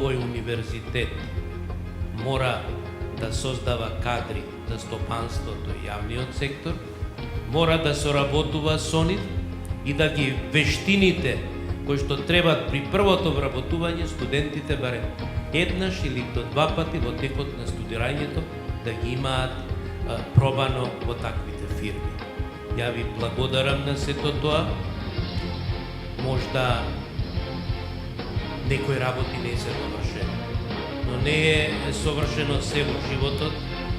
овој универзитет мора да создава кадри за стопанството и јавниот сектор, мора да соработува со нив и да ги вештините кои што требат при првото вработување студентите барем еднаш или до два пати во текот на студирањето да ги имаат пробано во таквите фирми. Ја ви благодарам на сето тоа. Можда некои работи не се довршени, но не е совршено се во животот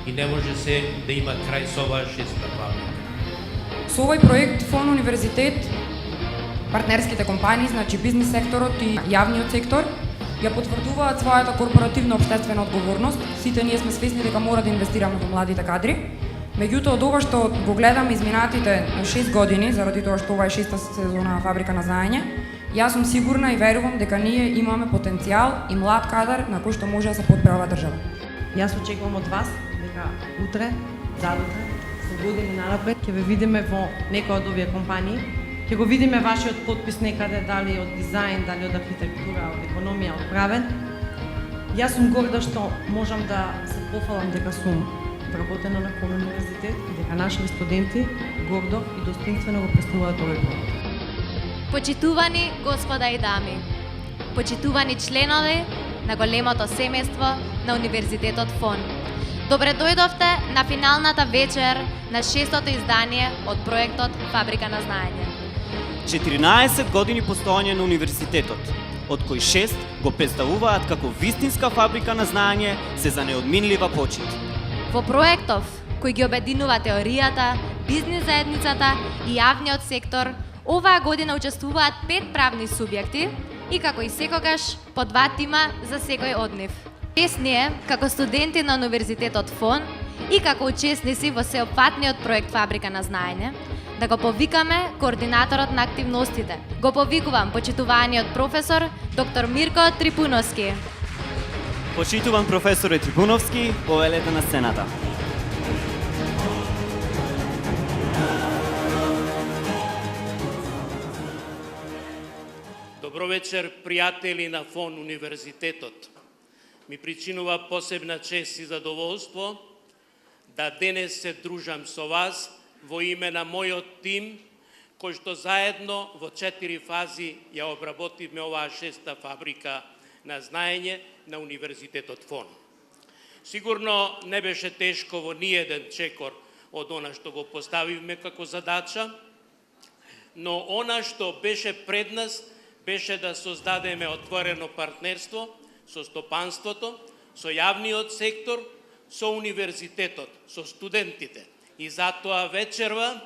и не може се да има крај со оваа шеста фабрика. Со овој проект ФОН Универзитет, партнерските компании, значи бизнис секторот и јавниот сектор, ја потврдуваат својата корпоративна општествена одговорност. Сите ние сме свесни дека мора да инвестираме во младите кадри. Меѓутоа, од ова што го гледам изминатите 6 години, заради тоа што ова е шеста сезона Фабрика на знаење, јас сум сигурна и верувам дека ние имаме потенцијал и млад кадар на кој што може да се подправа држава. Јас очекувам од вас дека утре, задутре, со години напред ќе ве видиме во некоја од овие компании, ќе го видиме вашиот потпис некаде, дали од дизајн, дали од архитектура, од економија, од правен. Јас сум горда што можам да се пофалам дека сум вработена на ФОН Универзитет и дека нашите студенти гордо и достоинствено го представуваат овој проект. Почитувани господа и дами, почитувани членови на големото семејство на Универзитетот ФОН. Добре дојдовте на финалната вечер на шестото издание од проектот Фабрика на знаење. 14 години постоење на универзитетот, од кои 6 го представуваат како вистинска фабрика на знаење, се за неодминлива почит. Во проектов кој ги обединува теоријата, бизнис заедницата и јавниот сектор, оваа година учествуваат 5 правни субјекти и како и секогаш по 2 тима за секој од нив. Чест ни е, како студенти на Универзитетот ФОН и како учесници во сеопфатниот проект Фабрика на знаење, да го повикаме координаторот на активностите. Го повикувам почитуваниот професор доктор Мирко Трипуновски. Почитуван професоре Трипуновски, повелете на сцената. Добро вечер, пријатели на ФОН Универзитетот. Ми причинува посебна чест и задоволство да денес се дружам со вас во име на мојот тим, кој што заедно во 4 фази ја обработивме оваа шеста фабрика на знаење на Универзитетот ФОН. Сигурно не беше тешко во ниеден чекор од она што го поставивме како задача, но она што беше пред нас беше да создадеме отворено партнерство со стопанството, со јавниот сектор, со универзитетот, со студентите. И затоа вечерва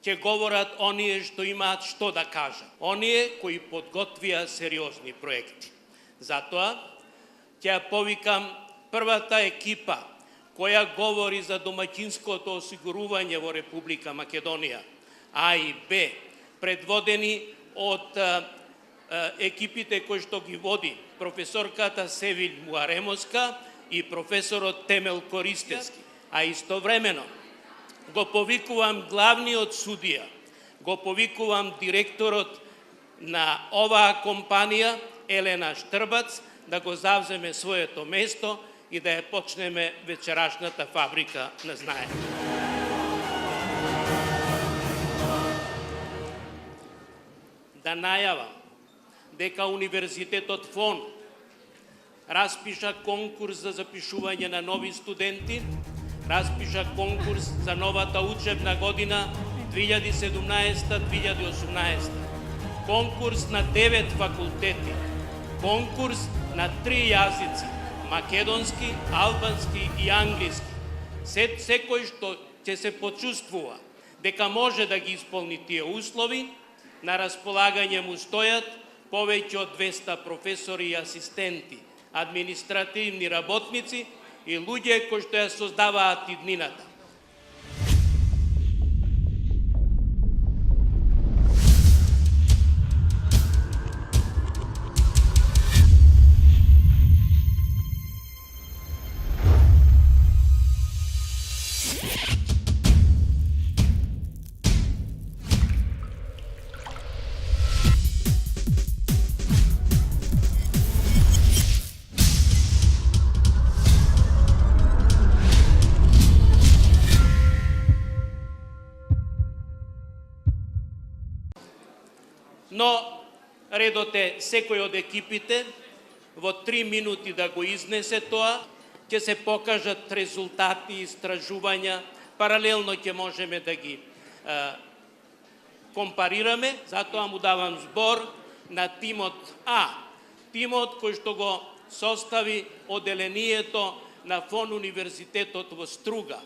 ќе говорат оние што имаат што да кажат, оние кои подготвија сериозни проекти. Затоа ќе повикам првата екипа која говори за домаќинското осигурување во Република Македонија, А и Б, предводени од екипите кои што ги води професорката Севил Муаремовска и професорот Темел Користевски, а истовремено го повикувам главниот судија, го повикувам директорот на оваа компанија Елена Штрбац да го завземе своето место и да ја почнеме вечерашната фабрика на знаење. Да најавам дека Универзитетот ФОН распиша конкурс за запишување на нови студенти, распиша конкурс за новата учебна година 2017-2018. Конкурс на 9 факултети, конкурс на 3 јазици, македонски, албански и англиски. Секој што ќе се почувствува дека може да ги исполни тие услови, на располагање му стојат повеќе од 200 професори и асистенти, административни работници и луѓе кои што ја создаваат иднината. Редот е секој од екипите во 3 минути да го изнесе тоа, ќе се покажат резултати, истражувања, паралелно ќе можеме да ги компарираме, затоа му давам збор на тимот А, тимот кој што го состави оделението на ФОН Универзитетот во Струга.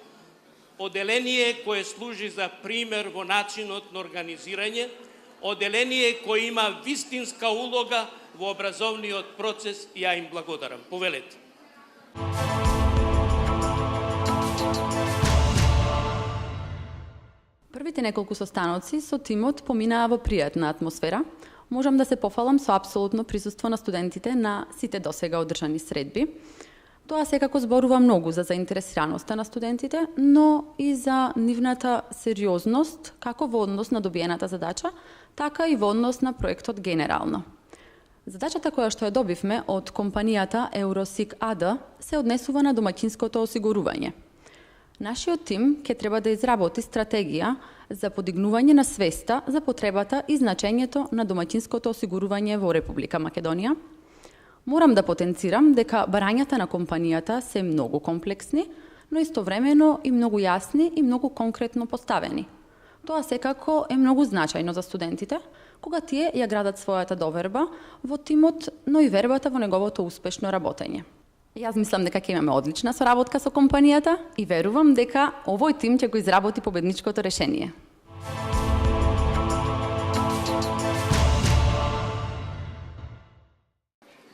Оделение кое служи за пример во начинот на организирање, оделение кое има вистинска улога во образовниот процес и ја им благодарам. Повелете. Првите неколку состаноци со тимот поминаа во пријатна атмосфера. Можам да се пофалам со апсолутно присуство на студентите на сите досега одржани средби. Тоа секако зборува многу за заинтересираноста на студентите, но и за нивната сериозност, како во однос на добиената задача, така и во однос на проектот генерално. Задачата која што ја добивме од компанијата Eurosic AD се однесува на домаќинското осигурување. Нашиот тим ќе треба да изработи стратегија за подигнување на свеста за потребата и значењето на домаќинското осигурување во Република Македонија. Морам да потенцирам дека барањата на компанијата се многу комплексни, но истовремено и многу јасни и многу конкретно поставени. Тоа секако е многу значајно за студентите, кога тие ја градат својата доверба во тимот, но и вербата во неговото успешно работење. Јас мислам дека ќе имаме одлична соработка со компанијата и верувам дека овој тим ќе го изработи победничкото решение.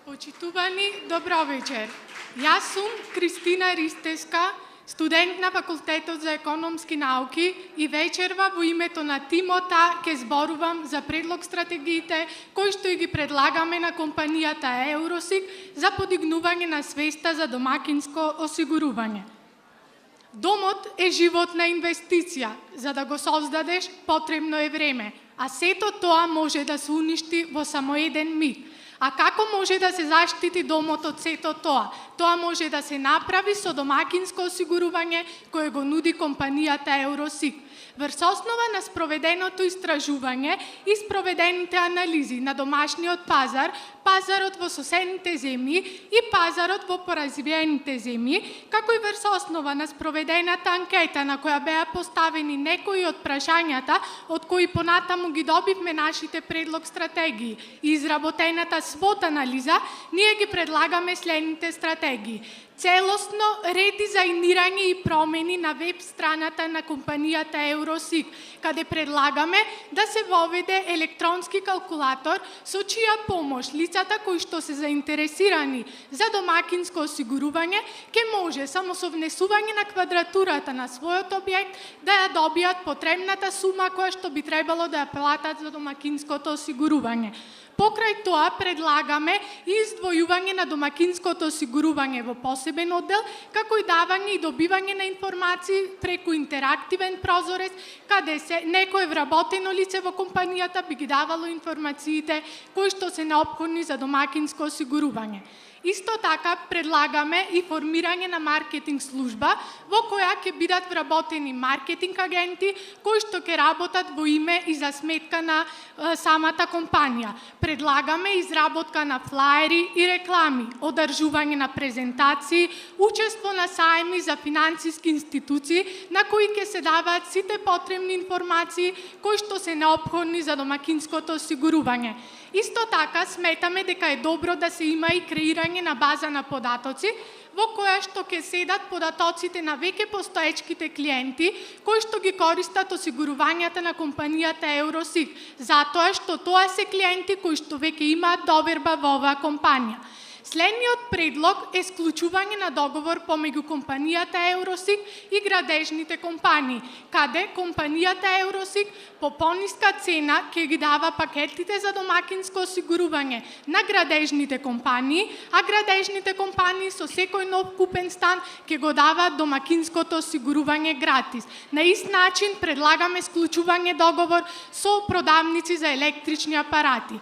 Почитувани, добро вечер. Јас сум Кристина Ристеска, студент на Факултетот за економски науки и вечерва во името на тимота ќе зборувам за предлог стратегиите кои што ги предлагаме на компанијата Eurosic за подигнување на свеста за домакинско осигурување. Домот е животна инвестиција. За да го создадеш, потребно е време, а сето тоа може да се уништи во само еден миг. А како може да се заштити домот од сето тоа? Тоа може да се направи со домакинско осигурување кое го нуди компанијата Eurosic. Врз основа на спроведеното истражување и спроведените анализи на домашниот пазар, пазарот во соседните земји и пазарот во поразвиените земји, како и врз основа на спроведената анкета на која беа поставени некои од прашањата од кои понатаму ги добивме нашите предлог стратегии и изработената свод анализа, ние ги предлагаме следните стратегии. Целосно редизајнирање и промени на веб страната на компанијата Eurosic, каде предлагаме да се воведе електронски калкулатор со чија помош лицата кои што се заинтересирани за домакинско осигурување ќе може само со внесување на квадратурата на својот објект да ја добијат потребната сума која што би требало да ја платат за домакинското осигурување. Покрај тоа предлагаме и издвојување на домакинското осигурување во посебен оддел, како и давање и добивање на информации преку интерактивен прозорец, каде се некое вработено лице во компанијата би ги давало информациите кои што се неопходни за домакинско осигурување. Исто така предлагаме и формирање на маркетинг служба во која ќе бидат вработени маркетинг агенти кои што ќе работат во име и за сметка на самата компанија. Предлагаме изработка на флаери и реклами, одржување на презентации, учество на сајми за финансиски институции на кои ќе се даваат сите потребни информации кои што се неопходни за домакинското осигурување. Исто така сметаме дека е добро да се има и креирање на база на податоци во која што ќе седат податоците на веќе постоечките клиенти кои што ги користат осигурувањата на компанијата Eurosic, затоа што тоа се клиенти кои што веќе имаат доверба во оваа компанија. Следниот предлог е склучување на договор помеѓу компанијата Eurosic и градежните компании, каде компанијата Eurosic по пониска цена ќе ги дава пакетите за домакинско осигурување на градежните компании, а градежните компании со секој нов купен стан ќе го даваат домакинското осигурување гратис. На ист начин предлагаме склучување договор со продавници за електрични апарати.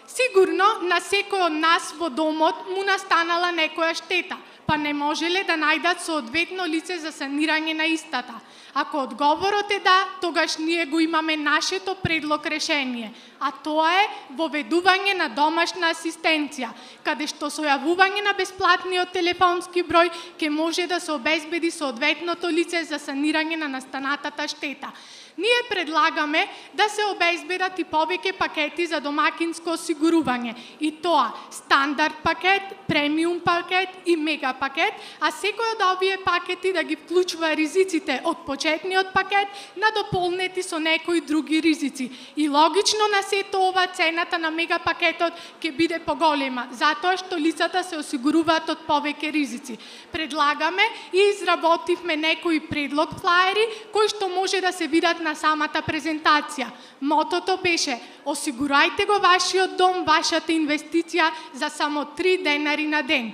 Сигурно на секој од нас во домот му настанала некоја штета, па не можеле да најдат соодветно лице за санирање на истата. Ако одговорот е да, тогаш ние го имаме нашето предлог решение, а тоа е воведување на домашна асистенција, каде што со јавување на бесплатниот телефонски број ќе може да се обезбеди соодветното лице за санирање на настанатата штета. Ние предлагаме да се обезбедат и повеќе пакети за домакинско осигурување, и тоа стандард пакет, премиум пакет и мега пакет, а секој од овие пакети да ги вклучува ризиците од почетниот пакет на дополнети со некои други ризици. И логично на сето ова цената на мега пакетот ќе биде поголема, затоа што лицата се осигуруваат од повеќе ризици. Предлагаме и изработивме некои предлог флаери кои што може да се видат на самата презентација. Мотото беше: осигурајте го вашиот дом, вашата инвестиција за само 3 денари на ден.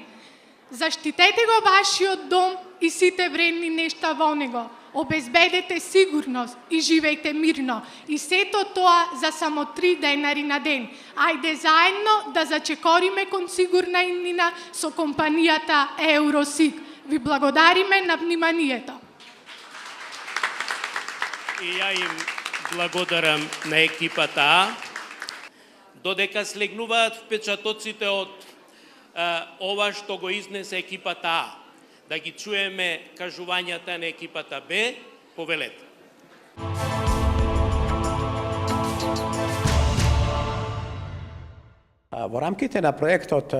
Заштитете го вашиот дом и сите вредни нешта во него. Обезбедете сигурност и живејте мирно. И сето тоа за само 3 денари на ден. Ајде заедно да зачекориме кон сигурна иднина со компанијата Евросиг. Ви благодариме на вниманието. И ја им благодарам на екипата. Додека слегнуваат впечатоците од ова што го изнесе екипата А, да ги чуеме кажувањата на екипата Б, повелете. Во рамките на проектот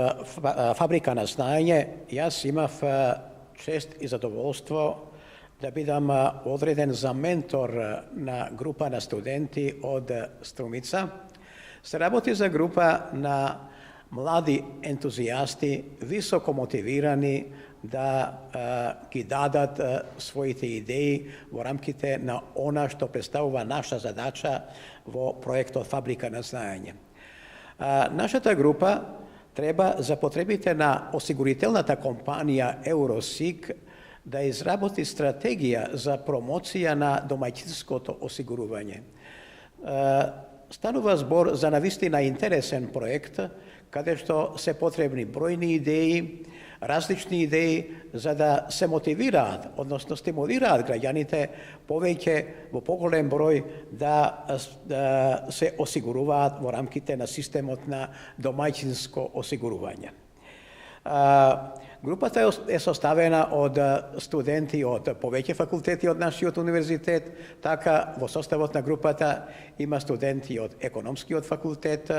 Фабрика на знаење, јас имав чест и задоволство да бидам одреден за ментор на група на студенти од Струмица. Се работи за група на млади ентузијасти, високо мотивирани да ги дадат своите идеи во рамките на она што представува наша задача во проектот Фабрика на знаење. Нашата група треба за потребите на осигурителната компанија Евросиг да изработи стратегија за промоција на домаќинското осигурување. Станува збор за навистина интересен проект, каде што се потребни бројни идеи, различни идеи за да се мотивираат, односно стимулираат граѓаните повеќе во поголем број да се осигуруваат во рамките на системот на домаќинско осигурување. Групата е составена од студенти од повеќе факултети од нашиот универзитет, така во составот на групата има студенти од економскиот факултет,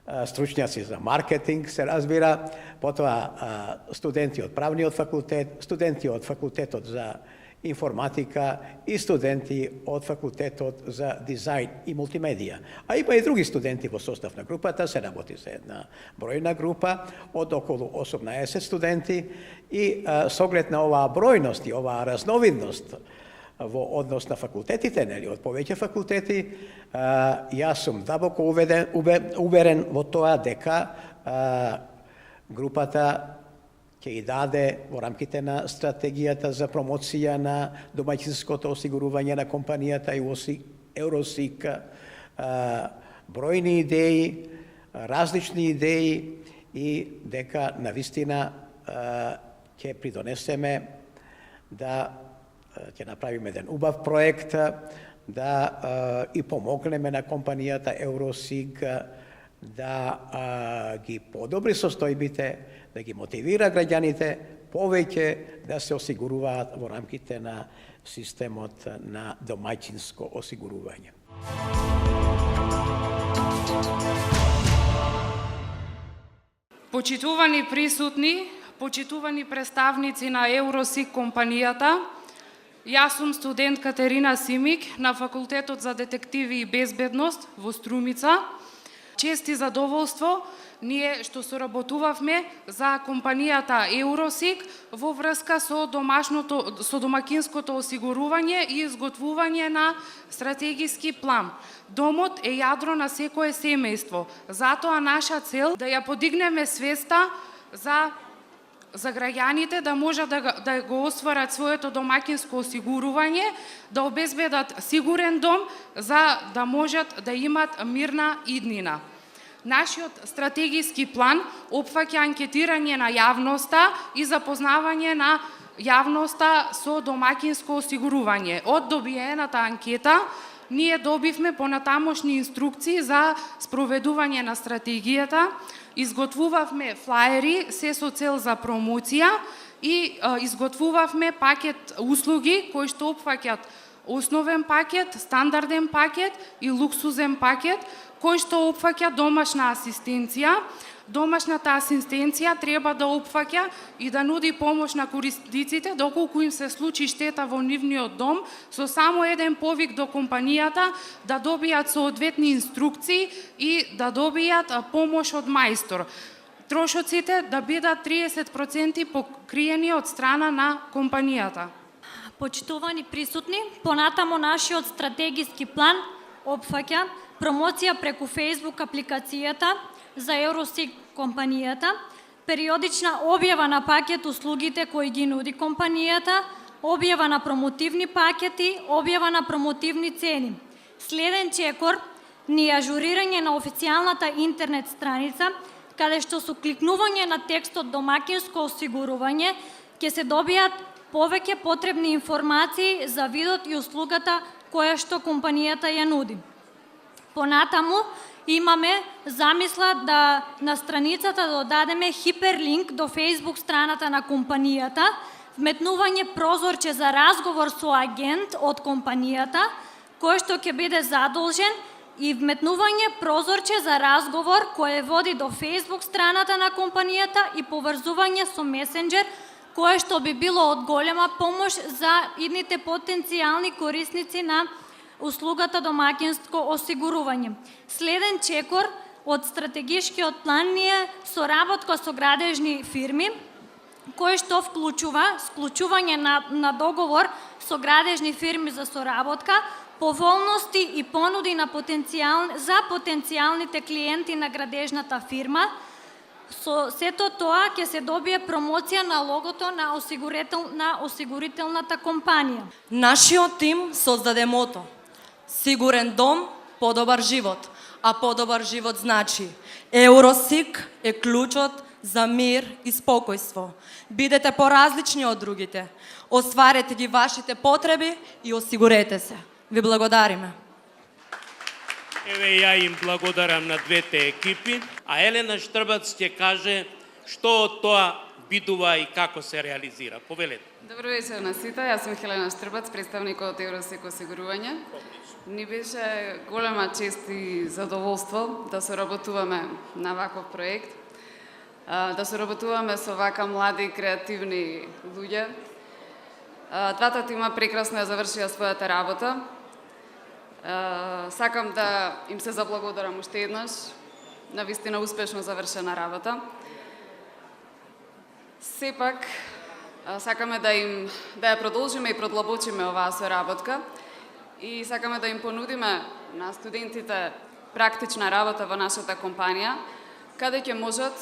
стручњаци за маркетинг, се разбира, потоа студенти од правниот факултет, студенти од факултетот за информатика и студенти од факултетот за дизајн и мултимедија. А има и други студенти во состав на групата, се работи за една бројна група од околу 18 студенти и со оглед на оваа бројност и оваа разновидност во однос на факултетите, нели, од повеќе факултети, јас сум длабоко уверен во тоа дека групата ќе и даде во рамките на стратегијата за промоција на домаќинското осигурување на компанијата Евросиг бројни идеи, различни идеи и дека навистина ќе придонесеме да ќе направиме еден убав проект, да и помогнеме на компанијата Евросиг да ги подобри состојбите, да ги мотивира граѓаните повеќе да се осигуруваат во рамките на системот на домаќинско осигурување. Почитувани присутни, почитувани представници на Евросиг компанијата, јас сум студент Катерина Симик на Факултетот за детективи и безбедност во Струмица. Чест и задоволство ние што соработувавме за компанијата Евросиг во врска со домакинското осигурување и изготвување на стратегиски план. Домот е јадро на секое семејство, затоа наша цел да ја подигнеме свеста за граѓаните да можат да го остварат своето домакинско осигурување, да обезбедат сигурен дом за да можат да имат мирна иднина. Нашиот стратегиски план опфаќа анкетирање на јавноста и запознавање на јавноста со домаќинско осигурување. Од добиената анкета, ние добивме понатамошни инструкции за спроведување на стратегијата, изготвувавме флаери, се со цел за промоција и изготвувавме пакет услуги кои што опфаќат основен пакет, стандарден пакет и луксузен пакет, кој што опфаќа домашна асистенција. Домашната асистенција треба да опфаќа и да нуди помош на корисниците доколку им се случи штета во нивниот дом, со само еден повик до компанијата да добијат соодветни инструкции и да добијат помош од мајстор. Трошоците да бидат 30% покриени од страна на компанијата. Почитувани присутни, понатамо нашиот стратегиски план опфаќа промоција преку Facebook апликацијата за Евросиг компанијата, периодична објава на пакет услугите кои ги нуди компанијата, објава на промотивни пакети, објава на промотивни цени. Следен чекор ни ажурирање на официјалната интернет страница, каде што со кликнување на текстот домаќинско осигурување ќе се добијат повеќе потребни информации за видот и услугата која што компанијата ја нуди. Понатаму имаме замисла да на страницата додадеме хиперлинк до Facebook страната на компанијата, вметнување прозорче за разговор со агент од компанијата, кој што ќе биде задолжен, и вметнување прозорче за разговор кој води до Facebook страната на компанијата и поврзување со месенџер, кое што би било од голема помош за идните потенцијални корисници на услугата домаќинско осигурување. Следен чекор од стратегишкиот план ни е соработка со градежни фирми, кој што вклучува склучување на договор со градежни фирми за соработка, поволности и понуди на за потенцијалните клиенти на градежната фирма. Со сето тоа ќе се добие промоција на логото на осигурителната компанија. Нашиот тим создаде мото: сигурен дом, подобар живот. А подобар живот значи Евросиг е клучот за мир и спокојство. Бидете поразлични од другите. Остварете ги вашите потреби и осигурете се. Ви благодариме. Еве ја им благодарам на двете екипи, а Елена Штрбац ќе каже што од тоа бидува и како се реализира. Повелете. Добро вечер на сите, јас сум Хелена Штрбац, представник од Евросиг осигурување. Ни беше голема чест и задоволство да соработуваме на ваков проект, да соработуваме со вака млади и креативни луѓе. Двата тима прекрасно ја завршија својата работа. Сакам да им се заблагодарам уште еднаш на вистина успешно завршена работа. Сепак сакаме да ја продолжиме и продлабочиме оваа соработка и сакаме да им понудиме на студентите практична работа во нашата компанија, каде ќе можат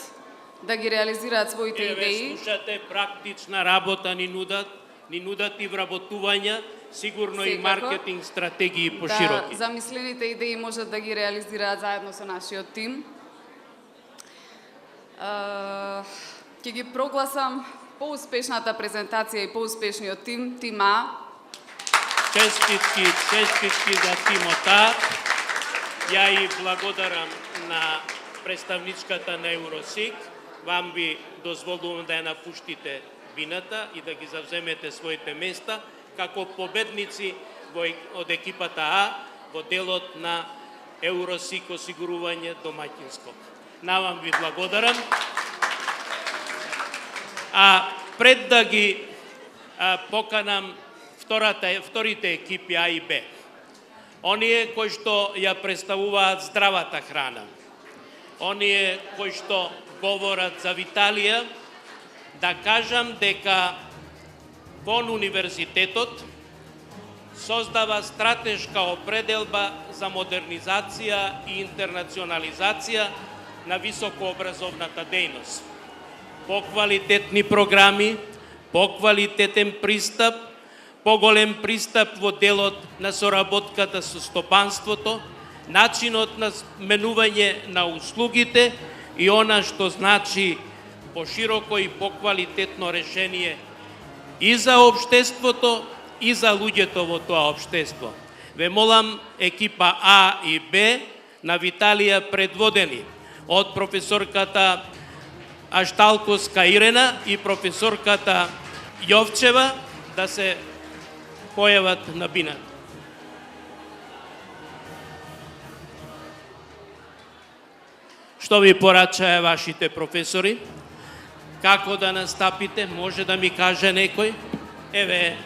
да ги реализираат своите идеи. Слушате, практична работа ни нудат и вработувања, сигурно и маркетинг стратегии пошироки. Да, замислените идеи можат да ги реализираат заедно со нашиот тим. Ќе ги прогласам поуспешната презентација и поуспешниот тим, тим А. Честитки за тимот А. Ја и благодарам на представничката на Евросиг. Вам ви дозволувам да ја напуштите бината и да ги завземете своите места како победници од екипата А во делот на Евросиг осигурување домаќинско. Навам ви благодарам. А пред да ги поканам вторите екипи А и Б, оние кои што ја представуваат здравата храна, оние кои што говорат за Виталија, да кажам дека ВОН Универзитетот создава стратешка определба за модернизација и интернационализација на високообразовната дејност. Поквалитетни програми, поквалитетен пристап, поголем пристап во делот на соработката со стопанството, начинот на менување на услугите и она што значи пошироко и поквалитетно решение и за општеството, и за луѓето во тоа општество. Ве молам екипа А и Б на Виталија предводени од професорката Ашталковска Ирена и професорката Јовчева да се појават на бината. Што ви порачаа вашите професори? Како да настапите? Може да ми каже некој? Еве,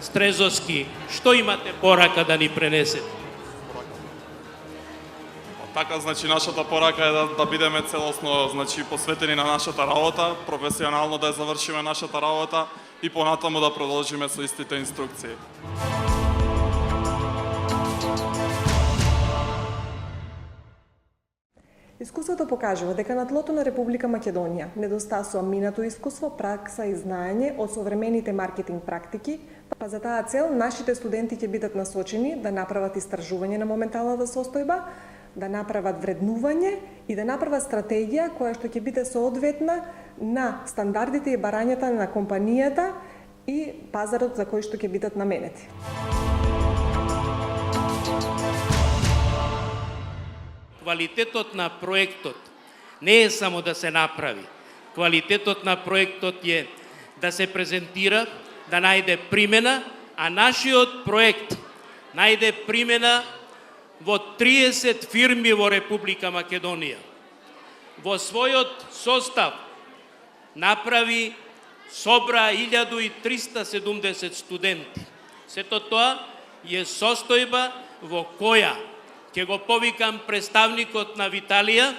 Стрезовски, што имате порака да ни пренесете? Така, значи, нашата порака е да бидеме целосно, значи, посветени на нашата работа, професионално да ја завршиме нашата работа и понатаму да продолжиме со истите инструкции. Искуството покажува дека на тлото на Република Македонија недостасува минато искуство, пракса и знаење од современите маркетинг практики, па за таа цел нашите студенти ќе бидат насочени да направат истражување на моменталната состојба, да направат вреднување и да направат стратегија која што ќе биде соодветна на стандардите и барањата на компанијата и пазарот за кој што ќе бидат наменети. Квалитетот на проектот не е само да се направи. Квалитетот на проектот е да се презентира, да најде примена, а нашиот проект најде примена во 30 фирми во Република Македонија. Во својот состав собра 1370 студенти. Сето тоа е состојба во која ќе го повикам представникот на Виталија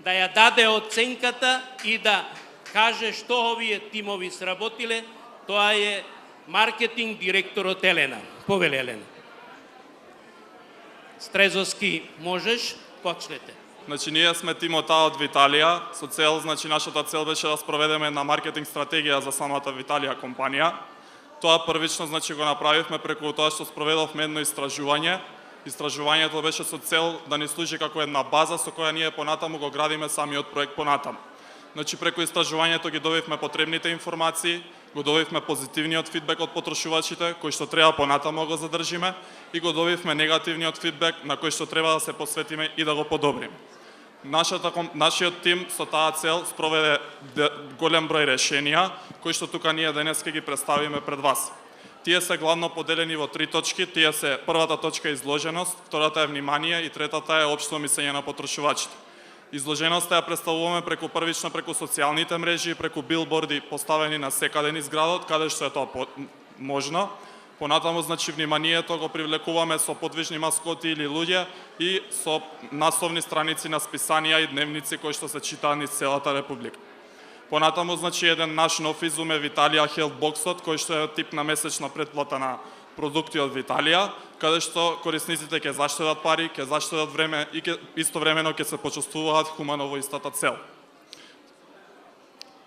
да ја даде оценката и да каже што овие тимови сработиле. Тоа е маркетинг директорот Елена. Повеле Елена. Стрезовски, можеш? Почнете. Значи, ние сме тимот А од Виталија, со цел, значи, нашата цел беше да спроведеме една маркетинг стратегија за самата Виталија компанија. Тоа првично, значи, го направивме преку тоа што спроведовме едно истражување. Истражувањето беше со цел да ни служи како една база со која ние понатаму го градиме самиот проект понатаму. Значи, преку истражувањето ги добивме потребните информации, го добивме позитивниот фидбек од потрошувачите, кој што треба понатаму го задржиме, и го добивме негативниот фидбек на кој што треба да се посветиме и да го подобриме. Нашиот тим со таа цел спроведе голем број решенија, кои што тука ние денес ќе ги представиме пред вас. Тие се главно поделени во 3 точки. Тие се: првата точка е изложеност, втората е внимание и третата е општо мислење на потрошувачите. Изложеноста ја представуваме првично преку социјалните мрежи и преку билборди поставени на секаде низ градот, каде што е тоа можно. Понатаму, значи, вниманието го привлекуваме со подвижни маскоти или луѓе и со насовни страници на списанија и дневници кои што се читаат низ целата република. Понатаму, значи, еден наш нов изум е Виталија Health Boxот, кој што е тип на месечна претплата на продукти од Виталија, каде што корисниците ќе заштедат пари, ќе заштедат време и истовремено ќе се почувствуваат хумано во истата цел.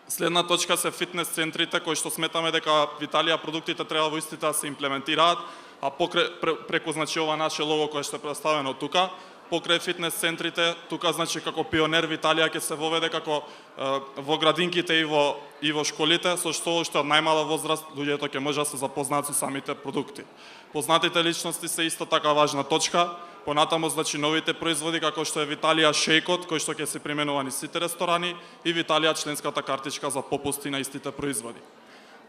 Следна точка се фитнес центрите, кои што сметаме дека Виталија продуктите треба во истите да се имплементираат, а преку, значи, ова наше лого кое што е представено тука, покрај фитнес центрите, тука, значи, како пионер Виталија ќе се воведе како во градинките и во школите, со што уште од најмала возраст луѓето ќе може да се запознаат со самите продукти. Познатите личности се исто така важна точка. Понатаму, значи, новите производи како што е Виталија шејкот, кој што ќе се применува низ сите ресторани, и Виталија членската картичка за попусти на истите производи.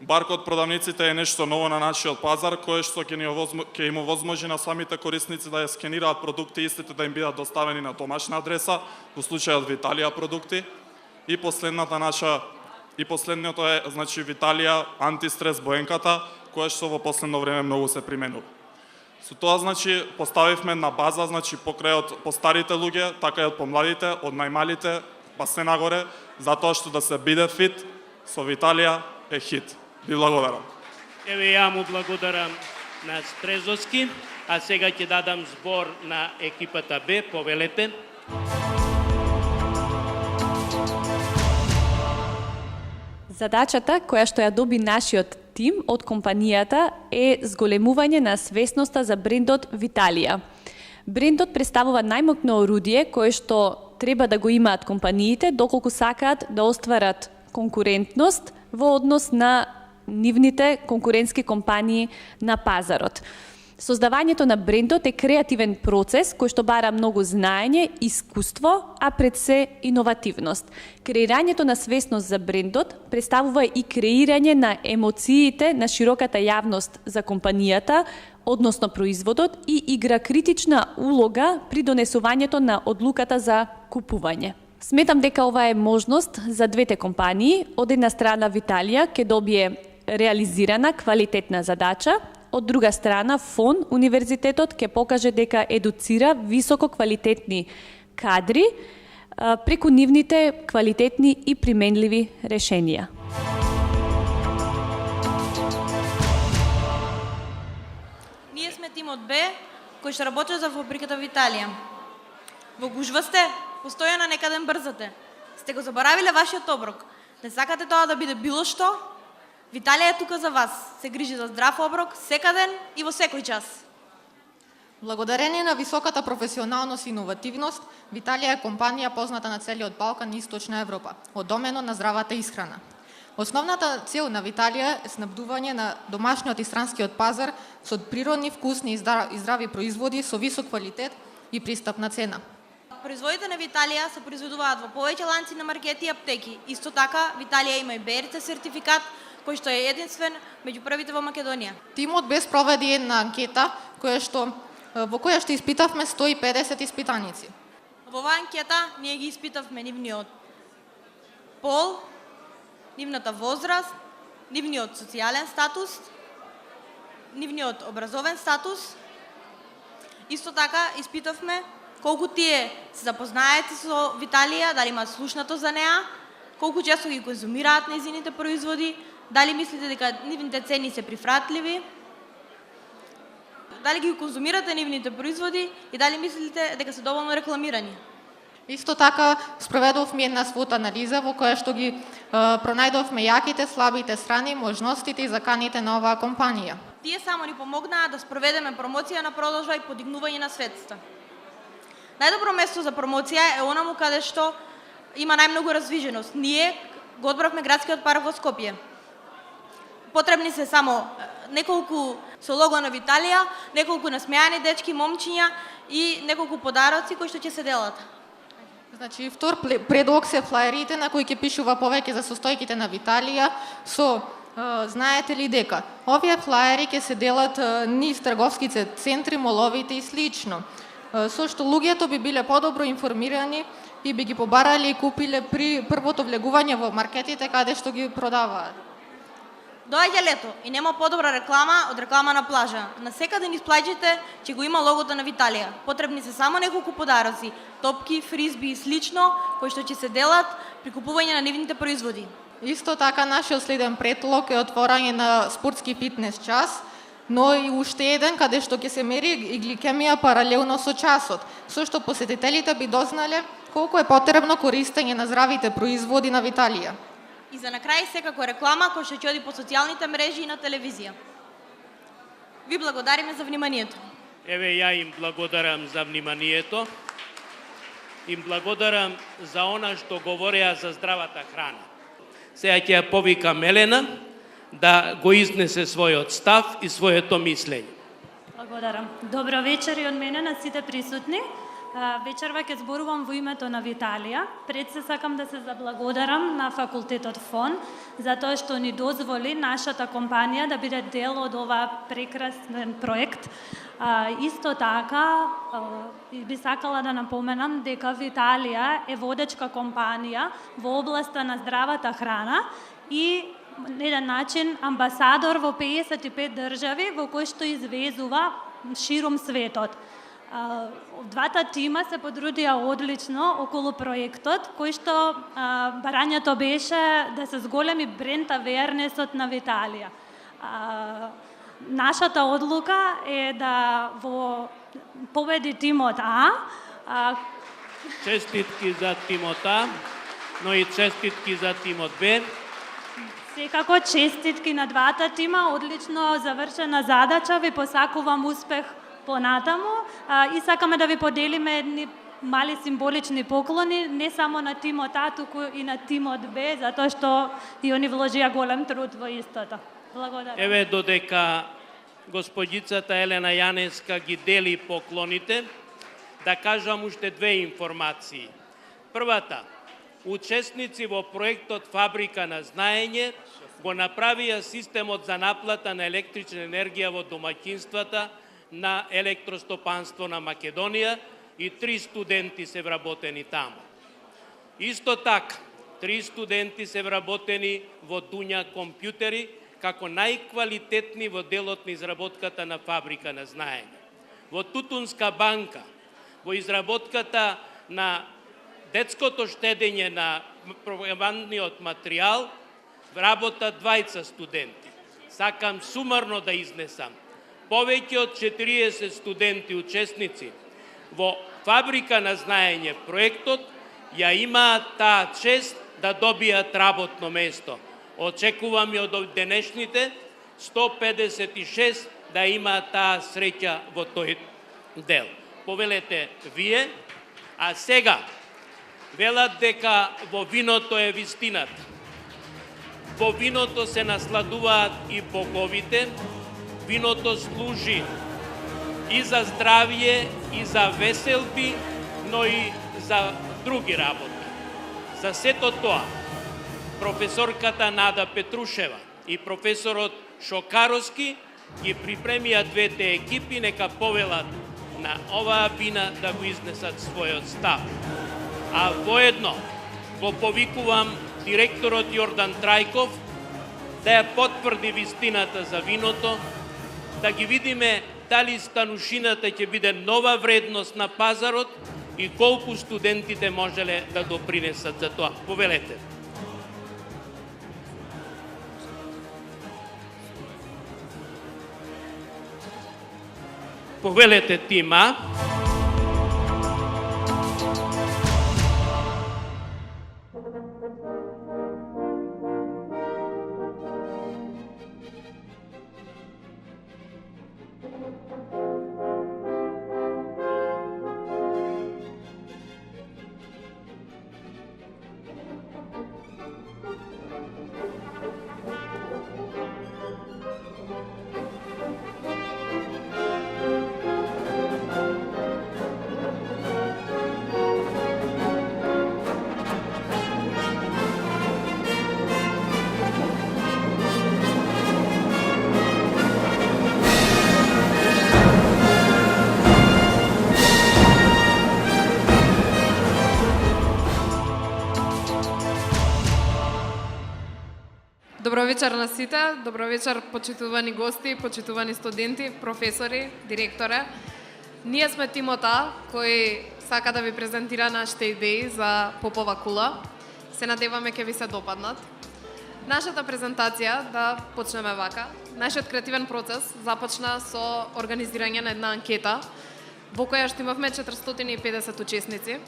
Баркод продавниците е нешто ново на нашиот пазар, кое што ќе им овозможи на самите корисници да ја скенираат продукти, истите да им бидат доставени на домашна адреса, во случајот Виталија продукти. И последното е, значи, Виталија антистрес боенката, која што во последно време многу се применува. Со тоа, значи, поставивме на база, значи, покрај од постарите луѓе, така и од помладите, од најмалите, па се нагоре, затоа што да се биде фит, со Виталија е хит. Ви благодарам. Еве, ја му благодарам на Стрезовски, а сега ќе дадам збор на екипата Б. Повелете. Задачата која што ја доби нашиот тим од компанијата е зголемување на свесноста за брендот Виталија. Брендот представува најмокно орудие кое што треба да го имаат компаниите доколку сакаат да остварат конкурентност во однос на нивните конкурентски компании на пазарот. Создавањето на брендот е креативен процес кој што бара многу знаење, искуство, а пред се иновативност. Креирањето на свесност за брендот представува и креирање на емоциите на широката јавност за компанијата, односно производот, и игра критична улога при донесувањето на одлуката за купување. Сметам дека ова е можност за двете компании. Од една страна Виталија ќе добие реализирана квалитетна задача, од друга страна ФОН универзитетот ќе покаже дека едуцира високо квалитетни кадри преку нивните квалитетни и применливи решенија. Ние сме тимот Б, кој што работи за фабриката Виталија. Во гужва сте, постојано некаден брзате. Сте го заборавиле вашиот оброк. Не сакате тоа да биде било што? Виталија е тука за вас. Се грижи за здрав оброк секаден и во секој час. Благодарение на високата професионалност и иновативност, Виталија е компанија позната на целиот Балкан и Источна Европа, од доменот на здравата исхрана. Основната цел на Виталија е снабдување на домашниот и странскиот пазар со природни, вкусни и здрави производи со висок квалитет и пристапна цена. Производите на Виталија се произведуваат во повеќе ланци на маркети и аптеки. Исто така, Виталија има и БРЦ сертификат, кој што е единствен меѓу првите во Македонија. Тимот Б спроведи една анкета во која што испитавме 150 испитаници. Во оваа анкета ние ги испитавме нивниот пол, нивната возраст, нивниот социјален статус, нивниот образовен статус. Исто така испитавме колку тие се запознаети со Виталија, дали имаат слушнато за неа, колку често ги конзумираат нејзините производи, дали мислите дека нивните цени се прифатливи, дали ги конзумирате нивните производи и дали мислите дека се доволно рекламирани. Исто така спроведовме една свот анализа во која што ги пронајдовме јаките, слабите страни, можностите и заканите на оваа компанија. Тие само ни помогнаа да спроведеме промоција на продажба и подигнување на светста. Најдобро место за промоција е онаму каде што има најмногу развиженост. Ние го одбравме градскиот парк во Скопје. Потребни се само неколку со лого на Виталија, неколку насмејани дечки, момчиња и неколку подароци кои што ќе се делат. Значи, втор предлог се флаерите на кои ќе пишува повеќе за состојките на Виталија со знаете ли дека овие флаери ќе се делат низ трговските центри, моловите и слично. Со што луѓето би биле подобро информирани и би ги побарале и купиле при првото влегување во маркетите каде што ги продаваат. Доаѓа лето и нема подобра реклама од реклама на плажа. Насекаде низ плаџите ќе го има логото на Виталија. Потребни се само неколку подароци, топки, фризби и слично, кои што ќе се делат при купување на нивните производи. Исто така нашиот следен предлог е отворање на спортски фитнес час, но и уште еден каде што ќе се мери и гликемија паралелно со часот, со што посетителите би дознале колку е потребно користење на здравите производи на Виталија. И за на крај секако реклама која што ќе оди по социјалните мрежи и на телевизија. Ви благодариме за вниманието. Еве ја им благодарам за вниманието. Им благодарам за она што говореа за здравата храна. Сега ќе ја повикам Елена да го изнесе својот став и своето мислење. Благодарам. Добро вечер и од мене на сите присутни. Вечерва ќе зборувам во името на Виталија. Пред се сакам да се заблагодарам на факултетот ФОН за тоа што ни дозволи нашата компанија да биде дел од оваа прекрасен проект. Исто така би сакала да напоменам дека Виталија е водечка компанија во областа на здравата храна и на еден начин амбасадор во 55 држави во кои што извезува широм светот. Двата тима се потрудија одлично околу проектот, кој што барањето беше да се зголеми бренд авернесот на Виталија. Нашата одлука е да во победи тимот А. Честитки за тимот А, но и честитки за тимот Б. Секако честитки на двата тима, одлично завршена задача, ви посакувам успех понатаму и сакаме да ви поделиме едни мали символични поклони, не само на тимот А, туку и на тимот Б, затоа што и они вложија голем труд во истото. Благодарам. Еве додека господјицата Елена Јанеска ги дели поклоните, да кажам уште две информации. Првата, учесници во проектот Фабрика на знаење го направија системот за наплата на електрична енергија во домаќинствата на Електростопанство на Македонија и 3 студенти се вработени таму. Исто така, 3 студенти се вработени во Дуња компјутери како најквалитетни во делот на изработката на Фабрика на знаење. Во Тутунска банка, во изработката на детското штедење на пропагандниот материјал, работат 20 студенти. Сакам сумарно да изнесам. Повеќе од 40 студенти учесници во Фабрика на знаење проектот ја имаат таа чест да добијат работно место. Очекувам и од денешните 156 да имаат таа среќа во тој дел. Повелете вие, а сега велат дека во виното е вистината. Во виното се насладуваат и боговите, виното служи и за здравје, и за веселби, но и за други работи. За сето тоа, професорката Нада Петрушева и професорот Шокаровски ги припремија двете екипи, нека повелат на оваа бина да го изнесат својот став. А воедно го повикувам директорот Јордан Трајков да ја потврди вистината за виното, да ги видиме дали станушината ќе биде нова вредност на пазарот и колку студентите можеле да допринесат за тоа. Повелете. Повелете тима. Добро вечер на сите, добро вечер почитувани гости, почитувани студенти, професори, директоре. Ние сме тимота кој сака да ви презентира нашите идеи за Попова кула. Се надеваме ќе ви се допаднат. Нашата презентација да почнеме вака. Нашиот креативен процес започна со организирање на една анкета во која што имавме 450 учесници.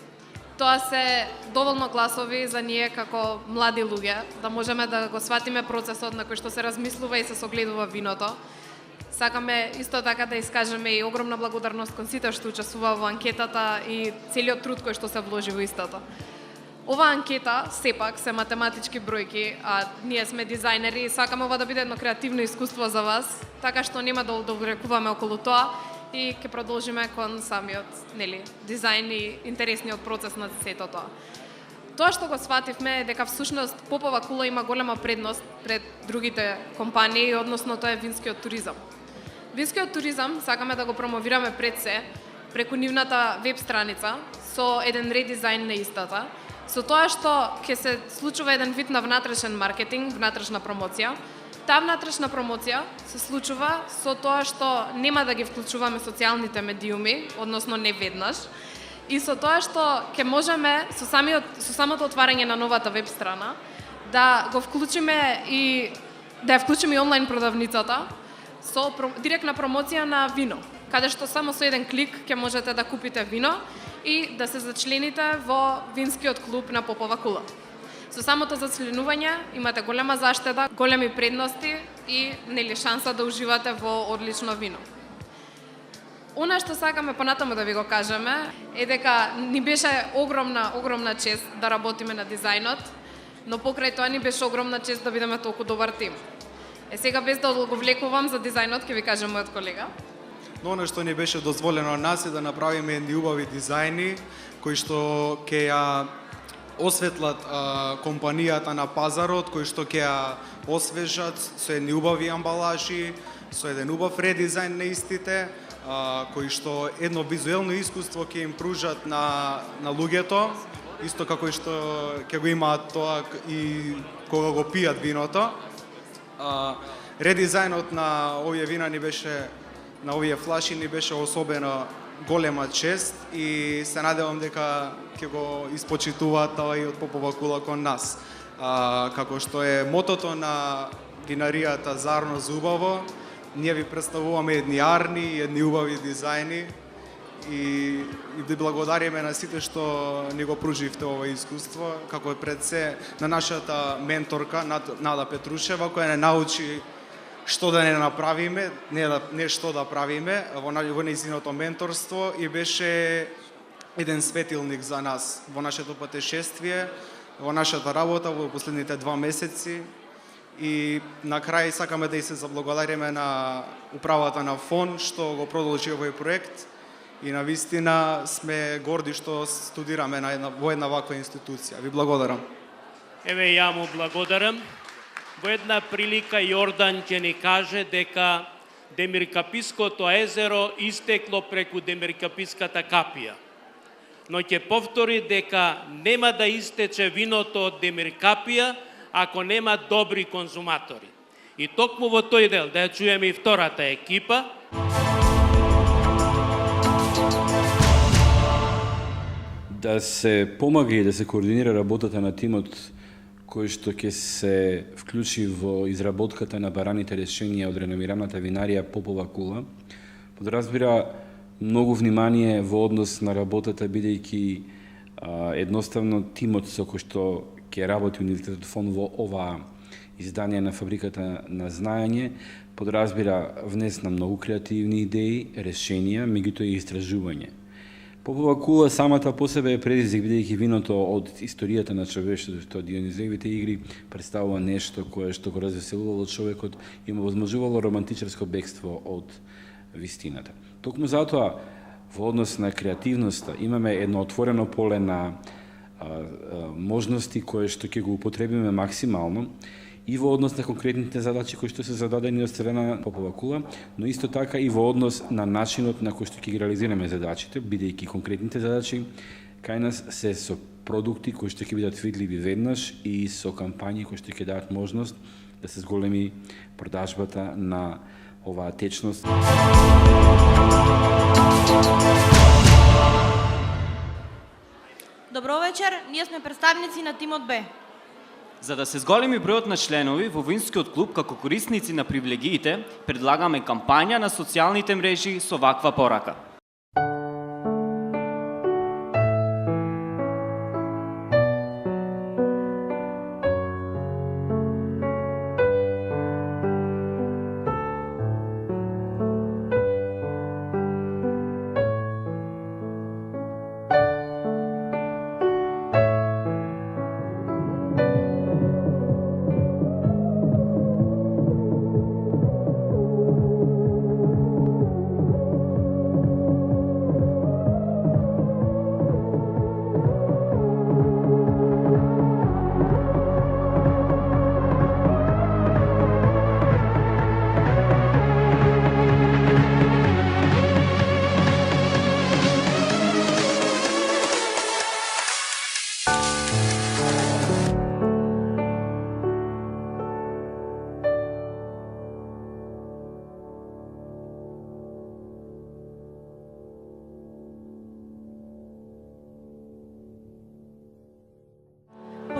Тоа се доволно гласови за ние како млади луѓе, да можеме да го сватиме процесот на кој што се размислува и се согледува виното. Сакаме исто така да искажеме и огромна благодарност кон сите што учествува во анкетата и целиот труд кој што се вложи во истото. Ова анкета сепак се математички бројки, а ние сме дизајнери и сакаме ова да биде едно креативно искуство за вас, така што нема да одовлекуваме околу тоа и ќе продолжиме кон самиот, дизајн и интересниот процес на сето тоа. Тоа што го свативме е дека всушност Попова кула има голема предност пред другите компании, односно тоа е винскиот туризам. Винскиот туризам сакаме да го промовираме пред се преку нивната веб страница со еден редизајн на истата, со тоа што ќе се случува еден вид на внатрешен маркетинг, внатрешна промоција. Таа внатрешна промоција се случува со тоа што нема да ги вклучуваме социјалните медиуми, односно не веднаш, и со тоа што ќе можеме со самото отварање на новата веб страна да го вклучиме и да ја вклучиме и онлайн продавницата со директна промоција на вино, каде што само со еден клик ќе можете да купите вино и да се зачлените во винскиот клуб на Попова кула. Со самото зачленување имате голема заштеда, големи предности и шанса да уживате во одлично вино. Она што сакаме понатаму да ви го кажеме е дека ни беше огромна чест да работиме на дизајнот, но покрај тоа ни беше огромна чест да бидеме толку добар тим. Сега без да го влекувам за дизајнот, ќе ви кажа мојот колега. Но оно што ни беше дозволено на нас е да направиме едни убави дизајни кои што ќе ја осветлат компанијата на пазарот, кои што ќе ја освежат со едни убави амбалажи, со еден убав редизајн на истите, кои што едно визуелно искуство ќе им пружат на луѓето, исто како и што ќе го имаат тоа и кога го пијат виното. Редизајнот на овие вина ни беше, на овие флаши ни беше особено голема чест и се надевам дека ќе го испочитуваат тоа и од Попова кула кон нас. Како што е мотото на винаријата Зарно за убаво, ние ви представуваме едни арни, едни убави дизајни и ви благодариме на сите што ни го пруживте ова искуство, како пред се на нашата менторка Нада Петрушева, која не научи што да не направиме, не што да правиме во нејзиното менторство и беше еден светилник за нас во нашето патешествие, во нашата работа во последните 2 месеци. И на крај сакаме да и се заблагодариме на управата на ФОН што го продолжи овој проект и на вистина сме горди што студираме во една ваква институција. Ви благодарам. Еве ја му благодарам. Во една прилика Јордан ќе ни каже дека Демиркапиското езеро истекло преку Демиркаписката капија. Но ќе повтори дека нема да истече виното од Демиркапија ако нема добри конзуматори. И токму во тој дел да ја чуеме и втората екипа. Да се помага и да се координира работата на тимот кој што ќе се вклучи во изработката на бараните решенија од реномираната винарија Попова кула, подразбира многу внимание во однос на работата, бидејќи едноставно тимот со кој што ќе работи Универзитетот ФОН во ова издание на Фабриката на знаење, подразбира внес на многу креативни идеи, решенија, меѓутоа и истражување. Попова кула самата по себе е предизвик, бидејќи виното од историјата на човештвото, Дионизиевите игри, представува нешто кое што го развеселувало човекот и му возможувало романтичарско бегство од вистината. Токму затоа, во однос на креативноста, имаме едно отворено поле на можности кои што ќе го употребиме максимално и во однос на конкретните задачи кои што се зададени од страна на Попова кула, но исто така и во однос на начинот на кој што ќе ги реализираме задачите, бидејќи конкретните задачи кај нас се со продукти кои што ќе бидат видливи веднаш и со кампањи кои што ќе дадат можност да се зголеми продажбата на оваа течност. Добро вечер, ние сме представници на тимот Б. За да се зголеми бројот на членови во винскиот клуб како корисници на привилегиите, предлагаме кампања на социјалните мрежи со ваква порака.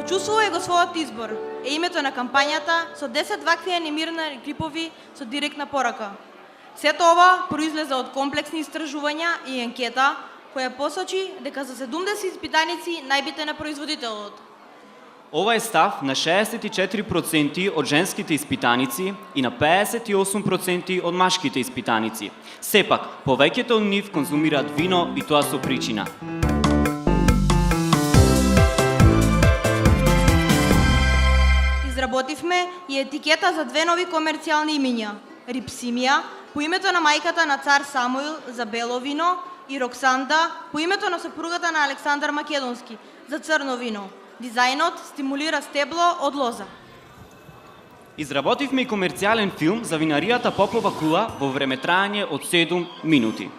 Почувствувај го својот избор е името на кампањата со 10 вакви анимирани клипови со директна порака. Сето ова произлезе од комплексни истражувања и анкета која посочи дека за 70 испитаници најбитен е производителот. Ова е став на 64% од женските испитаници и на 58% од машките испитаници. Сепак, повеќето од нив конзумираат вино и тоа со причина. изработивме и етикета за две нови комерцијални имиња. Рипсимија, по името на мајката на цар Самуил за бело вино, и Роксанда, по името на сопругата на Александар Македонски за црно вино. Дизајнот стимулира стебло од лоза. Изработивме и комерцијален филм за винаријата Попова кула во времетрајање од 7 минути.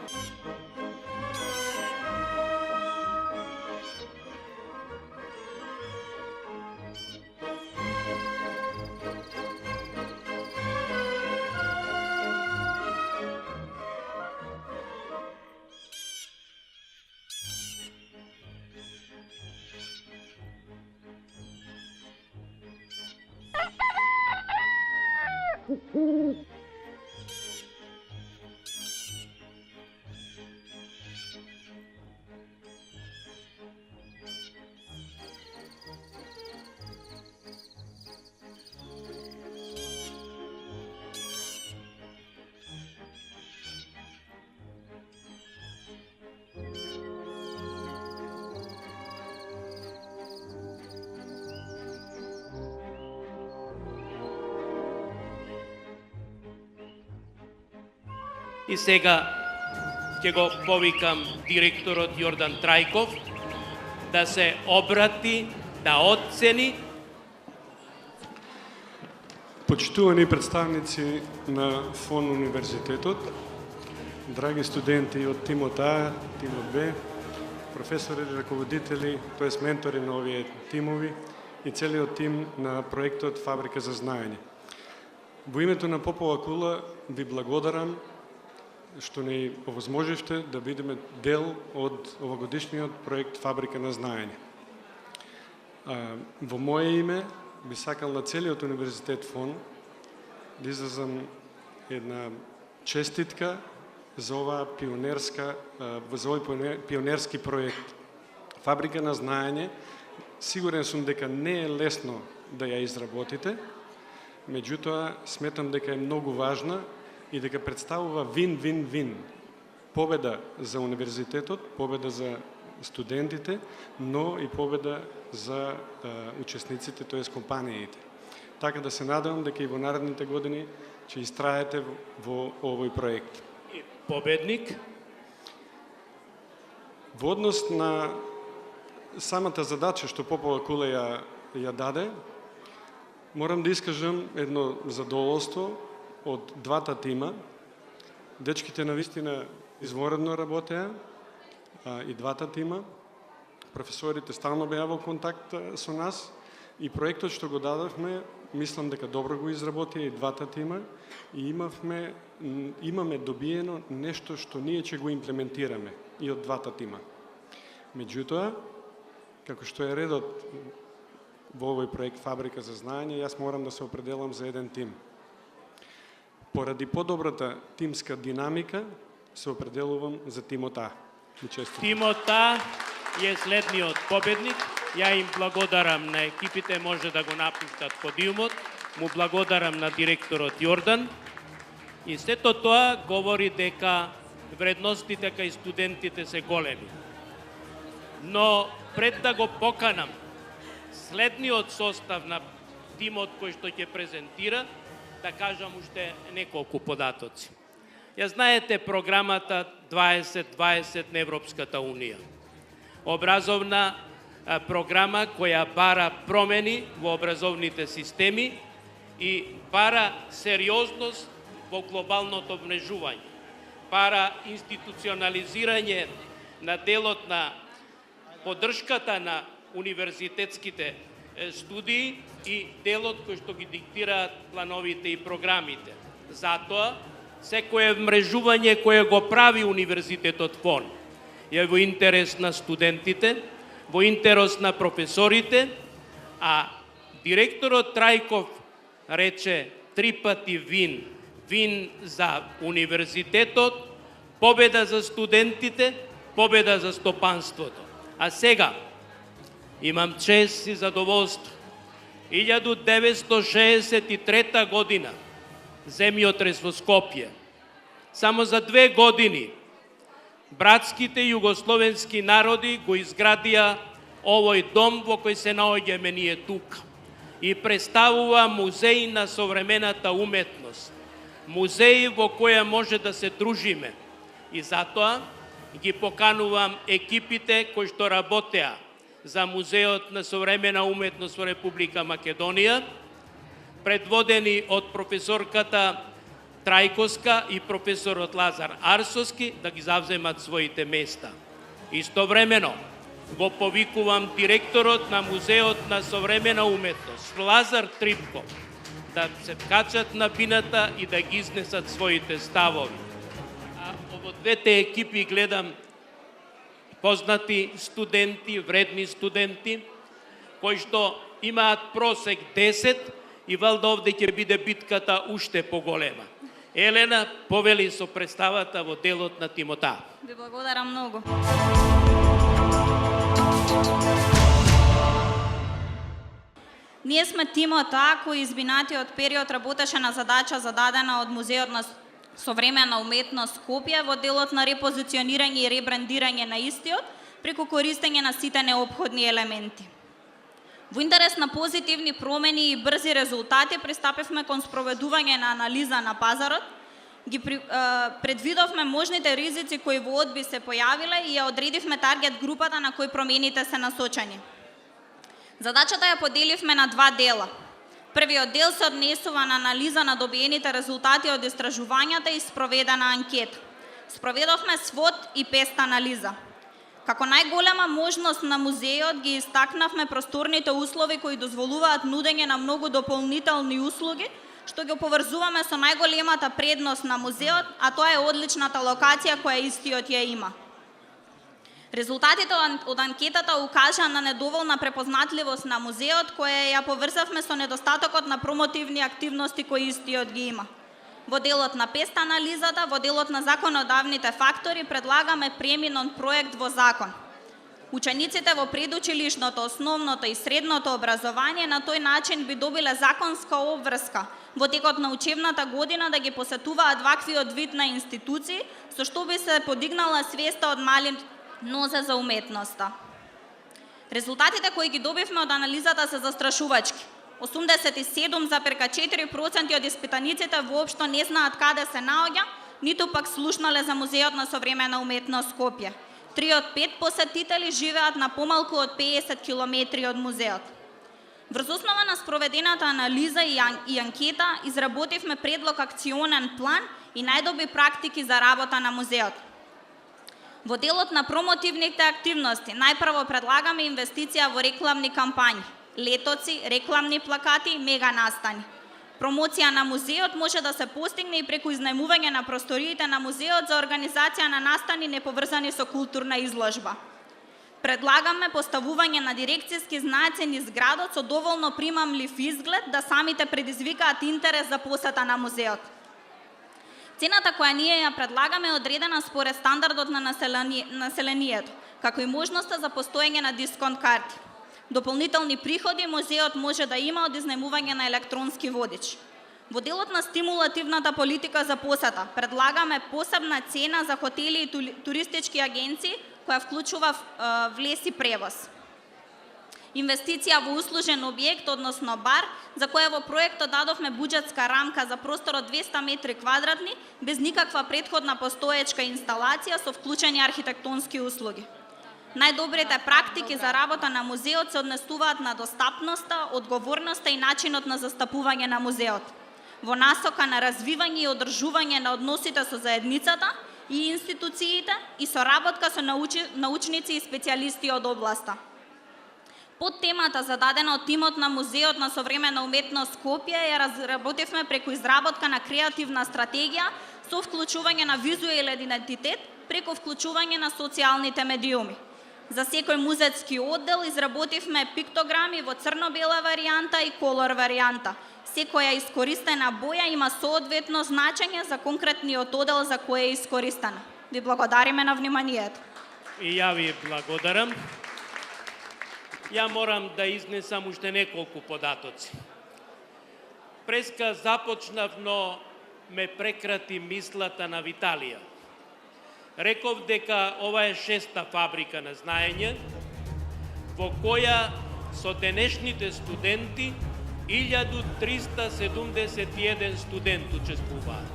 И сега ќе го повикам директорот Јордан Трајков да се обрати, да оцени. Почитувани представници на ФОН Универзитетот, драги студенти од тимот А, тимот Б, професори, раководители, тоест ментори на овие тимови и целиот тим на проектот Фабрика за знаење. Во името на Попова кула ви благодарам што ни овозможивте да бидеме дел од овогодишниот проект Фабрика на знаење. Во моје име би сакал на целиот универзитет ФОН да изразам една честитка за оваа пионерски проект. Фабрика на знаење, сигурен сум дека не е лесно да ја изработите, меѓутоа сметам дека е многу важна и дека представува вин-вин-вин. Победа за универзитетот, победа за студентите, но и победа за учесниците, тоест компаниите. Така да се надевам дека и во наредните години ќе истраете во овој проект. И победник? Во однос на самата задача што Попова кула ја даде, морам да искажам едно задоволство од двата тима. Дечките навистина изворедно работеа, и двата тима. Професорите стално беа во контакт со нас и проектот што го дадовме, мислам дека добро го изработија и двата тима и имаме добиено нешто што ние ќе го имплементираме и од двата тима. Меѓутоа, како што е редот во овој проект Фабрика за знаење, јас морам да се определам за еден тим. Поради подобрата тимска динамика, се определувам за тимот А. Тимот А е следниот победник. Ја им благодарам на екипите, може да го напуштат подиумот. Му благодарам на директорот Јордан. И сето тоа говори дека вредностите кај студентите се големи. Но пред да го поканам следниот состав на тимот кој што ќе презентира, да кажам уште неколку податоци. Ја знаете програмата 2020 на Европската Унија. Образовна програма која бара промени во образовните системи и бара сериозност во глобалното вмрежување. Бара институционализирање на делот на поддршката на универзитетските студии и делот кој што ги диктираат плановите и програмите. Затоа, секое вмрежување кое го прави Универзитетот ФОН е во интерес на студентите, во интерес на професорите, а директорот Трајков рече 3 пати вин. Вин за универзитетот, победа за студентите, победа за стопанството. А сега, имам чест и задоволство. 1963 година, земјотрес во Скопје. Само за 2 години братските југословенски народи го изградија овој дом во кој се наоѓаме ние тука. и представува музеј на современата уметност. Музеј во која може да се дружиме. И затоа ги поканувам екипите кои што работеа за Музеот на современа уметност во Република Македонија, предводени од професорката Трајковска и професорот Лазар Арсовски, да ги завземат своите места. Истовремено го повикувам директорот на Музеот на современа уметност, Лазар Трипко, да се вкачат на бината и да ги изнесат своите ставови. А во двете екипи гледам познати студенти, вредни студенти, кои што имаат просек 10 и валда овде ќе биде битката уште поголема. Елена, повели со представата во делот на Тимота. Ви благодарам многу. Ние сме Тимота, кој изминатиот период работеше на задача зададена од Музеот на современа уметност Скопје во делот на репозиционирање и ребрандирање на истиот преку користење на сите неопходни елементи. Во интерес на позитивни промени и брзи резултати пристапивме кон спроведување на анализа на пазарот, ги предвидовме можните ризици кои во одби се појавиле и ја одредивме таргет групата на кои промените се насочени. Задачата ја поделивме на два дела. Првиот дел се однесува на анализа на добиените резултати од истражувањата и спроведена анкета. Спроведовме свод и пест анализа. Како најголема можност на музејот ги истакнавме просторните услови кои дозволуваат нудење на многу дополнителни услуги, што ги поврзуваме со најголемата предност на музеот, а тоа е одличната локација која истиот ја има. Резултатите од анкетата укажаа на недоволна препознатливост на музеот, која ја поврзавме со недостатокот на промотивни активности кои истиот ги има. Во делот на пест анализата, во делот на законодавните фактори, предлагаме преминен проект во закон. Учениците во предучилишното, основното и средното образование на тој начин би добиле законска обврска во текот на учебната година да ги посетуваат ваквиот вид на институции, со што би се подигнала свеста од мали нозе за уметноста. Резултатите кои ги добивме од анализата се застрашувачки. 87,4% од испитаниците воопшто не знаат каде се наоѓа, ниту пак слушнале за Музеот на современа уметност Скопје. 3 од 5 посетители живеат на помалку од 50 километри од музеот. Врз основа на спроведената анализа и анкета изработивме предлог акционен план и најдобри практики за работа на музеот. Во делот на промотивните активности најпрво предлагаме инвестиција во рекламни кампањи, летоци, рекламни плакати, мега настани. Промоција на музеот може да се постигне и преку изнајмување на просториите на музеот за организација на настани неповрзани со културна изложба. Предлагаме поставување на дирекцијски знаци низ градот со доволно примамлив изглед да самите предизвикаат интерес за посета на музеот. Цената која ние ја предлагаме е одредена според стандардот на населението, како и можноста за постоење на дисконт карти. Дополнителни приходи музеот може да има од изнајмување на електронски водич. Во делот на стимулативната политика за посета предлагаме посебна цена за хотели и туристички агенции која вклучува влез и превоз. Инвестиција во услужен објект, односно бар, за која во проектот дадовме буџетска рамка за простор од 200 метри квадратни, без никаква претходна постоечка инсталација со вклучени архитектонски услуги. Најдобрите практики за работа на музеот се однесуваат на достапноста, одговорноста и начинот на застапување на музеот, во насока на развивање и одржување на односите со заедницата и институциите и соработка со научници и специјалисти од областа. Под темата зададена од тимот на Музеот на современа уметност Скопје ја разработивме преку изработка на креативна стратегија со вклучување на визуелен идентитет преку вклучување на социјалните медиуми. За секој музејски оддел изработивме пиктограми во црно-бела варијанта и колор варијанта. Секоја искористена боја има соодветно значење за конкретниот оддел за кој е искористена. Ви благодариме на вниманието. И ја ви благодарам. Ја морам да изнесам уште неколку податоци. Преска започнав, но ме прекрати мислата на Виталија. Реков дека ова е 6-та фабрика на знаење, во која со денешните студенти 1371 студент учествуваат.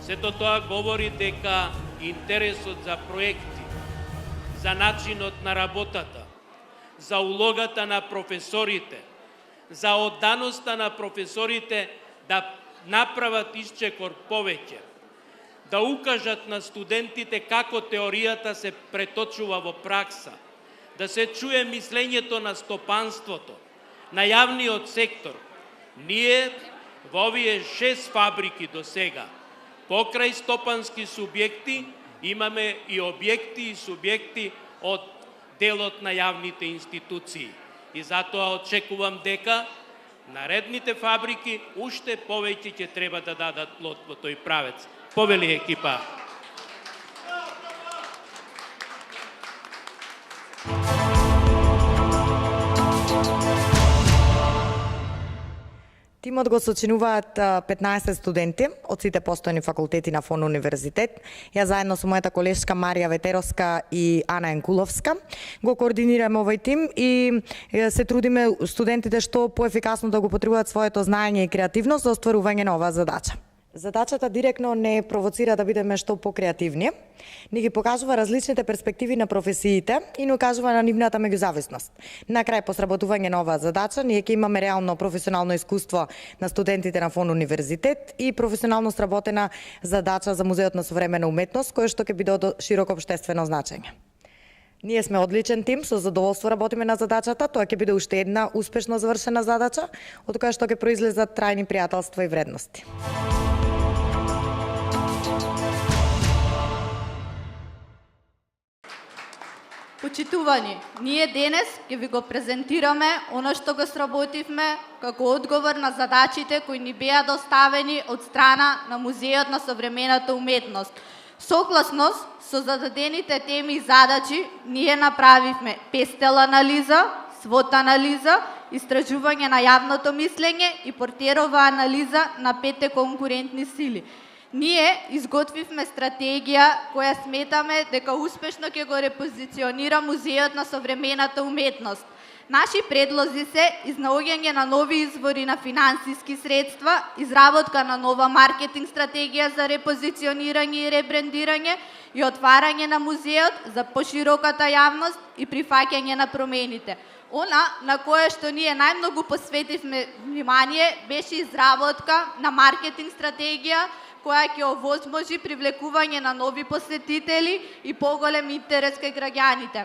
Сето тоа говори дека интересот за проекти, за начинот на работата, за улогата на професорите, за одданоста на професорите да направат исчекор повеќе, да укажат на студентите како теоријата се преточува во пракса, да се чуе мислењето на стопанството, на јавниот сектор. Ние во овие 6 фабрики до сега, покрај стопански субјекти, имаме и објекти и субјекти од делот на јавните институции. И затоа очекувам дека наредните фабрики уште повеќе ќе треба да дадат плод во тој правец. Повели екипа. Тимот го сочинуваат 15 студенти од сите постојани факултети на ФОН универзитет. Ја заедно со мојата колешка Марија Ветеровска и Ана Енкуловска го координираме овој тим и се трудиме студентите што поефикасно да го потребуваат своето знаење и креативност за остварување на оваа задача. Задачата директно не провоцира да бидеме што покреативни, ни ги покажува различните перспективи на професиите и ни укажува на нивната меѓузависност. На крај, по сработување на оваа задача, ние ќе имаме реално професионално искуство на студентите на ФОН универзитет и професионално сработена задача за Музеот на современа уметност, која што ќе биде од широко општествено значење. Ние сме одличен тим, со задоволство работиме на задачата, тоа ќе биде уште една успешно завршена задача, од која што ќе произлезат трајни пријателства и вредности. Почитувани, ние денес ќе ви го презентираме оно што го сработивме како одговор на задачите кои ни беа доставени од страна на Музеот на современата уметност. Согласно со зададените теми и задачи, ние направивме пестел анализа, свот анализа, истражување на јавното мислење и портерова анализа на 5 конкурентни сили. Ние изготвивме стратегија која сметаме дека успешно ќе го репозиционира Музеот на современата уметност. Наши предлози се изнаоѓање на нови извори на финансиски средства, изработка на нова маркетинг стратегија за репозиционирање и ребрендирање и отварање на музеот за пошироката јавност и прифаќање на промените. Она на кое што ние најмногу посветивме внимание беше изработка на маркетинг стратегија која ќе овозможи привлекување на нови посетители и поголем интерес кај граѓаните.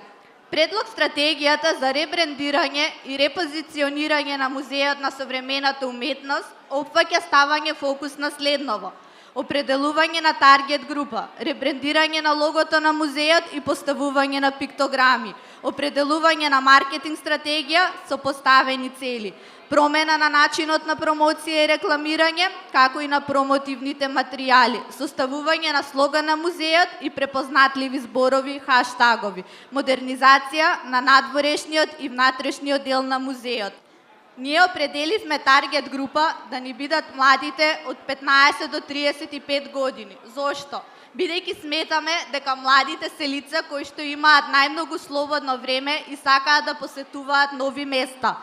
Предлог стратегијата за ребрендирање и репозиционирање на Музеот на современата уметност опфаќа ставање фокус на следново: определување на таргет група, ребрендирање на логото на музеот и поставување на пиктограми, определување на маркетинг стратегија со поставени цели, промена на начинот на промоција и рекламирање, како и на промотивните материјали, составување на слоган на музеот и препознатливи зборови, хаштагови, модернизација на надворешниот и внатрешниот дел на музеот. Ние определивме таргет група да ни бидат младите од 15 до 35 години. Зошто? Бидејќи сметаме дека младите се лица кои што имаат најмногу слободно време и сакаат да посетуваат нови места.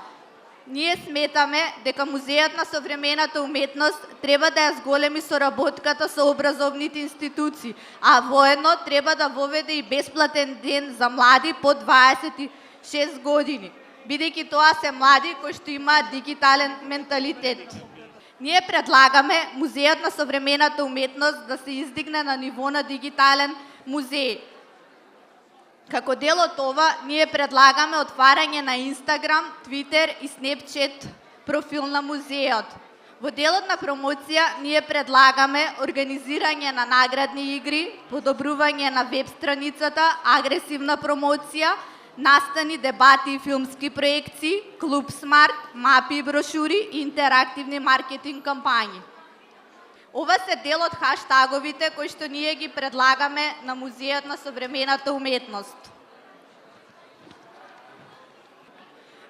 Ние сметаме дека Музеот на современата уметност треба да ја зголеми соработката со образовните институции, а воедно треба да воведе и бесплатен ден за млади под 26 години, бидејќи тоа се млади кои што имаат дигитален менталитет. Ние предлагаме Музеот на современата уметност да се издигне на ниво на дигитален музеј. Како дел од ова, ние предлагаме отварање на Инстаграм, Твитер и Снепчет профил на музеот. Во делот на промоција ние предлагаме организирање на наградни игри, подобрување на веб страницата, агресивна промоција, настани, дебати и филмски проекции, клуб Смарт, мапи и брошури и интерактивни маркетинг кампањи. Ова се дел од хаштаговите кои што ние ги предлагаме на Музеот на современата уметност.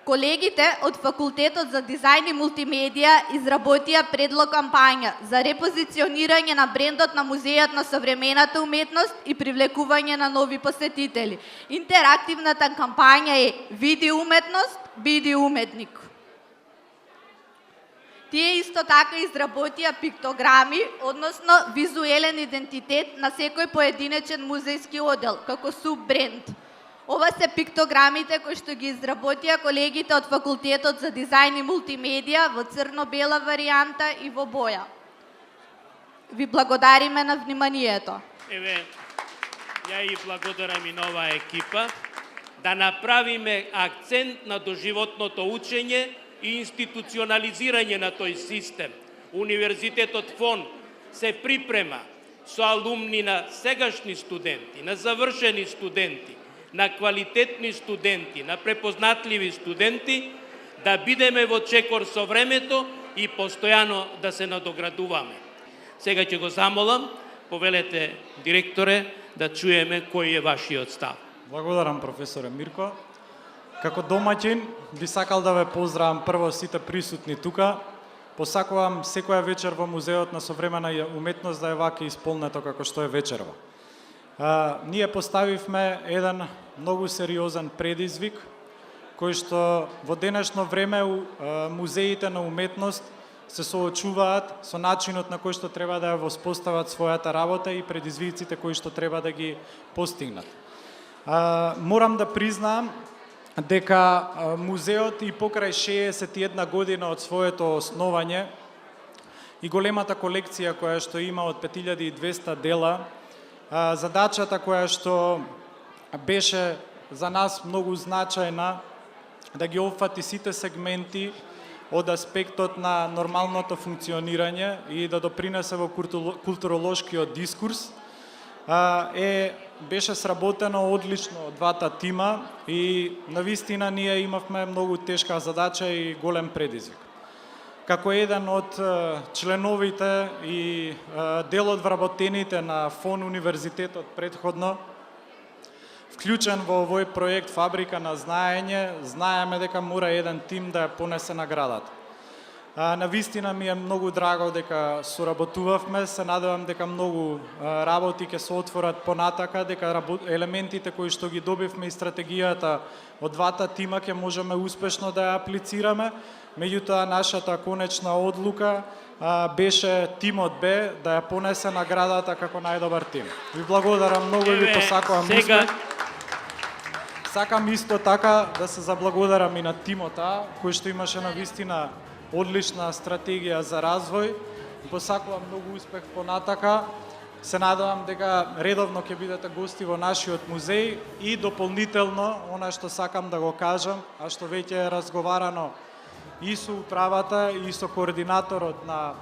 Колегите од Факултетот за дизајн и мултимедија изработија предлог кампања за репозиционирање на брендот на Музеот на современата уметност и привлекување на нови посетители. Интерактивната кампања е "Види уметност, биди уметник". Тие исто така изработија пиктограми, односно визуелен идентитет на секој поединечен музејски одел, како суббренд. Ова се пиктограмите кои што ги изработија колегите од Факултетот за дизајн и мултимедија во црно-бела варијанта и во боја. Ви благодариме на вниманието. Еве, ја и благодарам и на оваа екипа да направиме акцент на доживотното учење и институционализирање на тој систем. Универзитетот ФОН се припрема со алумни на сегашни студенти, на завршени студенти, на квалитетни студенти, на препознатливи студенти, да бидеме во чекор со времето и постојано да се надоградуваме. Сега ќе го замолам, повелете, директоре, да чуеме кој е вашиот став. Благодарам, професоре Мирко. Како домаќин, би сакал да ве поздравам прво сите присутни тука. Посакувам секоја вечер во Музеот на современа уметност да е вака исполнето како што е вечерва. Ние поставивме еден многу сериозен предизвик, кој што во денешно време музеите на уметност се соочуваат со начинот на кој што треба да ја воспостават својата работа и предизвиците кои што треба да ги постигнат. Морам да признаам дека музеот и покрај 61 година од своето основање и големата колекција која што има од 5200 дела, задачата која што беше за нас многу значајна да ги опфати сите сегменти од аспектот на нормалното функционирање и да допринесе во културолошкиот дискурс, беше сработено одлично од двата тима и навистина ние имавме многу тешка задача и голем предизвик. Како еден од членовите и дел од вработените на ФОН Универзитетот предходно, вклучен во овој проект Фабрика на знаење, знаеме дека мора еден тим да ја понесе наградата. Навистина ми е многу драго дека соработувавме, се надевам дека многу работи ќе се отворат понатака, дека елементите кои што ги добивме и стратегијата од двата тима ќе можеме успешно да ја аплицираме. Меѓутоа, нашата конечна одлука беше тимот Б да ја понесе наградата како најдобар тим. Ви благодарам многу и ви посакувам успех. Сакам исто така да се заблагодарам и на тимот А, кој што имаше навистина одлична стратегија за развој. Посакувам многу успех понатака. Се надевам дека редовно ќе бидете гости во нашиот музеј и дополнително, она што сакам да го кажам, а што веќе е разговарано и со управата и со координаторот на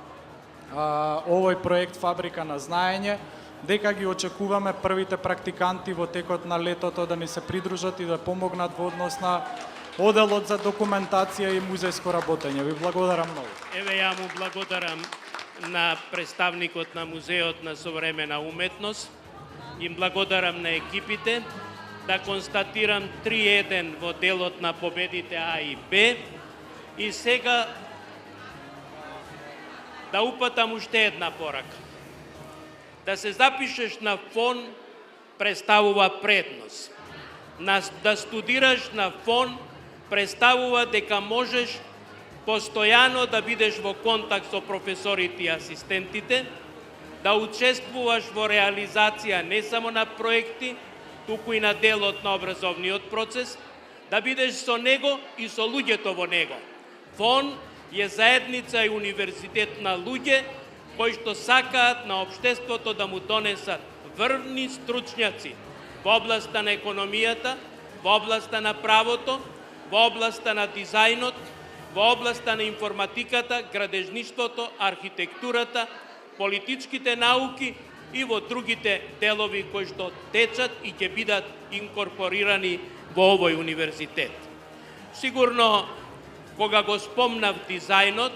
овој проект Фабрика на знаење, дека ги очекуваме првите практиканти во текот на летото да ни се придружат и да помогнат во однос на оделот за документација и музејско работење. Ви благодарам многу. Еве ја му благодарам на представникот на Музеот на современа уметност. Им благодарам на екипите. Да констатирам 3-1 во делот на победите А и Б. И сега да упатам уште една порака. Да се запишеш на ФОН представува предност. Да студираш на ФОН представува дека можеш постојано да бидеш во контакт со професорите и асистентите, да учествуваш во реализација не само на проекти, туку и на делот на образовниот процес, да бидеш со него и со луѓето во него. ФОН е заедница и универзитет на луѓе кои што сакаат на општеството да му донесат врвни стручњаци во областа на економијата, во областа на правото, во областа на дизајнот, во областа на информатиката, градежништвото, архитектурата, политичките науки и во другите делови кои што течат и ќе бидат инкорпорирани во овој универзитет. Сигурно, кога го спомнав дизајнот,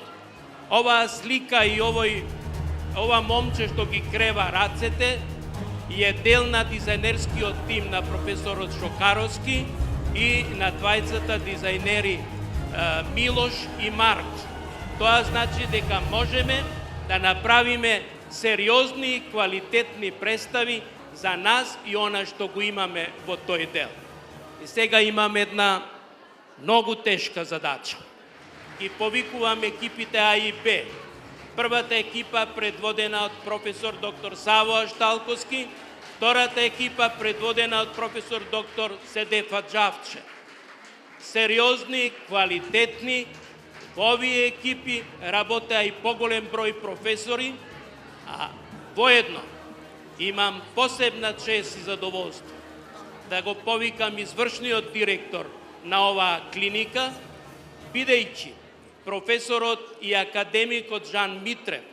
оваа слика и ова момче што ги крева рацете е дел на дизајнерскиот тим на професорот Шокаровски и на двајцата дизајнери Милош и Марк. Тоа значи дека можеме да направиме сериозни и квалитетни представи за нас и она што го имаме во тој дел. И сега имаме една многу тешка задача. ги повикувам екипите А и Б. Првата екипа предводена од професор доктор Саво Ашталковски, втората екипа предводена од професор доктор Седефа Джавче. Сериозни, квалитетни, во овие екипи работеа и поголем број професори, а воедно имам посебна чест и задоволство да го повикам извршниот директор на оваа клиника, бидејќи професорот и академикот Жан Митрев,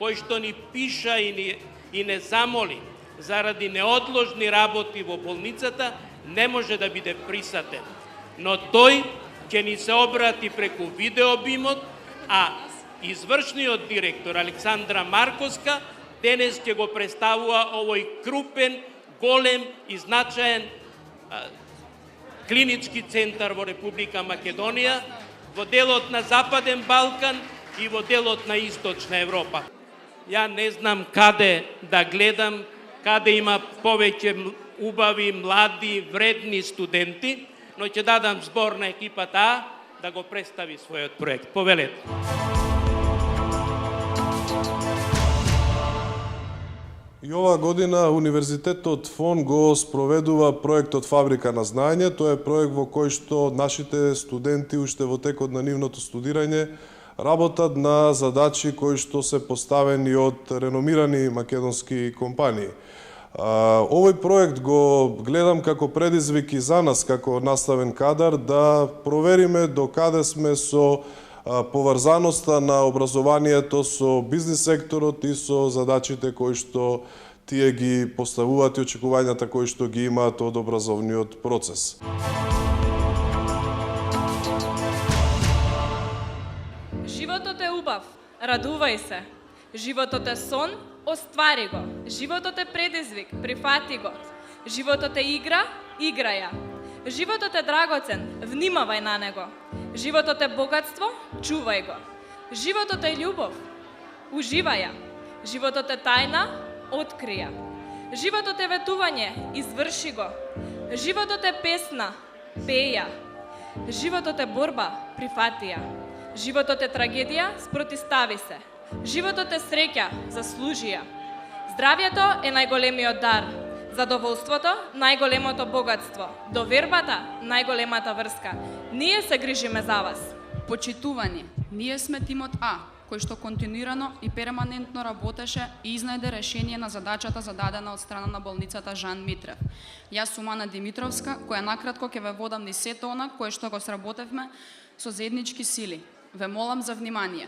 кој што ни пиша и не замоли заради неодложни работи во болницата, не може да биде присутен. Но тој ќе ни се обрати преку видеобимот, а извршниот директор Александра Марковска денес ќе го представува овој крупен, голем и значаен клинички центар во Република Македонија, во делот на Западен Балкан и во делот на Источна Европа. Ја не знам каде да гледам, каде има повеќе убави, млади, вредни студенти, но ќе дадам збор на екипата да го представи својот проект. Повелете. И оваа година Универзитетот ФОН го спроведува проектот Фабрика на знаење. Тоа е проект во кој што нашите студенти уште во текот на нивното студирање работат на задачи кои што се поставени од реномирани македонски компании. Овој проект го гледам како предизвик и за нас како наставен кадар да провериме до каде сме со поврзаноста на образованието со бизнис секторот и со задачите кои што тие ги поставуваат и очекувањата кои што ги имаат од образовниот процес. Животот е убав, радувај се. Животот е сон, оствари го. Животот е предизвик, прифати го. Животот е игра, играј ја. Животот е драгоцен, внимавај на него. Животот е богатство, чувај го. Животот е љубов, уживај ја. Животот е тајна, откри ја. Животот е ветување, изврши го. Животот е песна, пеј ја. Животот е борба, прифати ја. Животот е трагедија, спротистави се. Животот е среќа, заслужи ја. Здравјето е најголемиот дар. Задоволството – најголемото богатство. Довербата – најголемата врска. Ние се грижиме за вас. Почитувани, ние сме тимот А, кој што континуирано и перманентно работеше и изнајде решение на задачата зададена од страна на болницата Жан Митрев. Јас сум Ана Димитровска, која накратко ќе ве водам низ сето она кое што го сработевме со заеднички сили. Ве молам за внимание.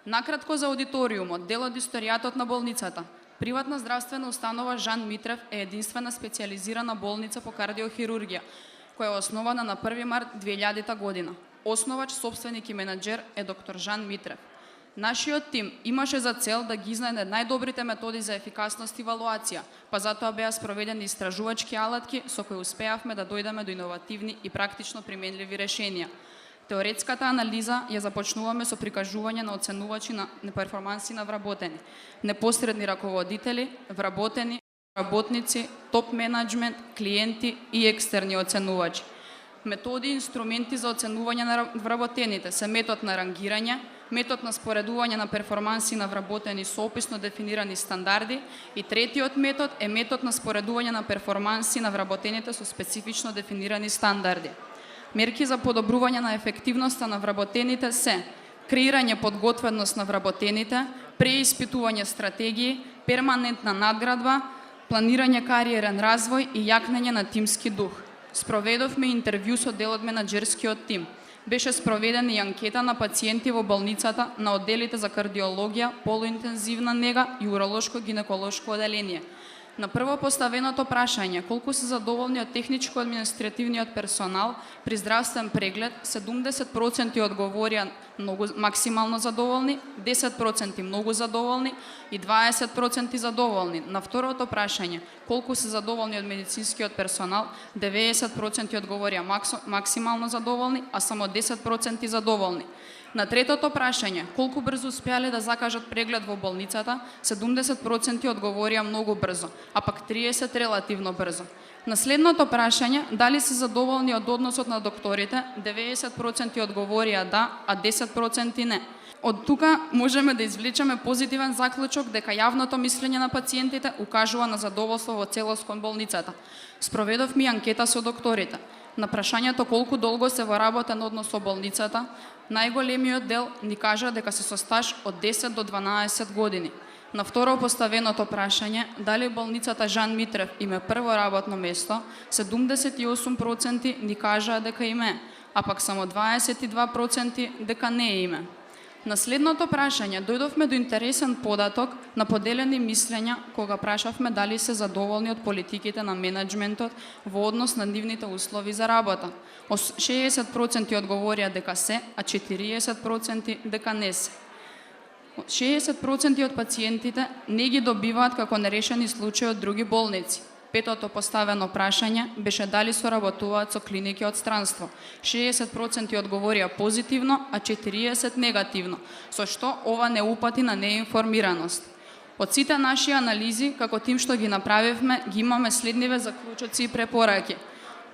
Накратко за аудиториумот, дел од историјатот на болницата. Приватна здравствена установа Жан Митрев е единствена специализирана болница по кардиохирургија, која е основана на 1 март 2000 година. Основач, собственик и менаџер е доктор Жан Митрев. Нашиот тим имаше за цел да ги изнајде најдобрите методи за ефикасност и валуација, па затоа беа спроведени истражувачки алатки со кои успеавме да дојдеме до иновативни и практично применливи решенија. Теоретската анализа ја започнуваме со прикажување на оценувачи на перформанси на вработени, непосредни раководители, вработени, работници, топ менеджмент, клиенти и екстерни оценувачи. Методи и инструменти за оценување на вработените се метод на рангирање, метод на споредување на перформанси на вработени со описно дефинирани стандарди и третиот метод е метод на споредување на перформанси на вработените со специфично дефинирани стандарди. Мерки за подобрување на ефективноста на вработените се креирање подготвеност на вработените, преиспитување стратегии, перманентна надградба, планирање кариерен развој и јакнење на тимски дух. Спроведовме интервју со дел од менаџерскиот тим. Беше спроведена и анкета на пациенти во болницата на одделите за кардиологија, полуинтензивна нега и уролошко-гинеколошко оделение. На прво поставеното прашање, колку се задоволни од техничко-административниот персонал при здравствен преглед, 70% одговорија максимално задоволни, 10% многу задоволни и 20% задоволни. На второто прашање, колку се задоволни од медицинскиот персонал, 90% одговорија максимално задоволни, а само 10% задоволни. На третото прашање, колку брзо успеале да закажат преглед во болницата, 70% одговорија многу брзо, а пак 30% релативно брзо. На следното прашање, дали се задоволни од односот на докторите, 90% одговорија да, а 10% не. Од тука можеме да извлечеме позитивен заклучок дека јавното мислење на пациентите укажува на задоволство во целост кон болницата. Спроведовме анкета со докторите. На прашањето колку долго се во работен однос со болницата, најголемиот дел ни кажа дека се со стаж од 10 до 12 години. На второ поставеното прашање, дали болницата Жан Митрев име прво работно место, 78% ни кажаа дека име, а пак само 22% дека не име. На следното прашање дојдовме до интересен податок на поделени мислења кога прашавме дали се задоволни од политиките на менеджментот во однос на нивните услови за работа. 60% одговорија дека се, а 40% дека не се. 60% од пациентите не ги добиваат како нерешени случаи од други болници. Петото поставено прашање беше дали соработуваат со клиники од странство. 60% одговорија позитивно, а 40% негативно, со што ова не упати на неинформираност. Од сите наши анализи, како тим што ги направивме, ги имаме следниве заклучоци и препораки.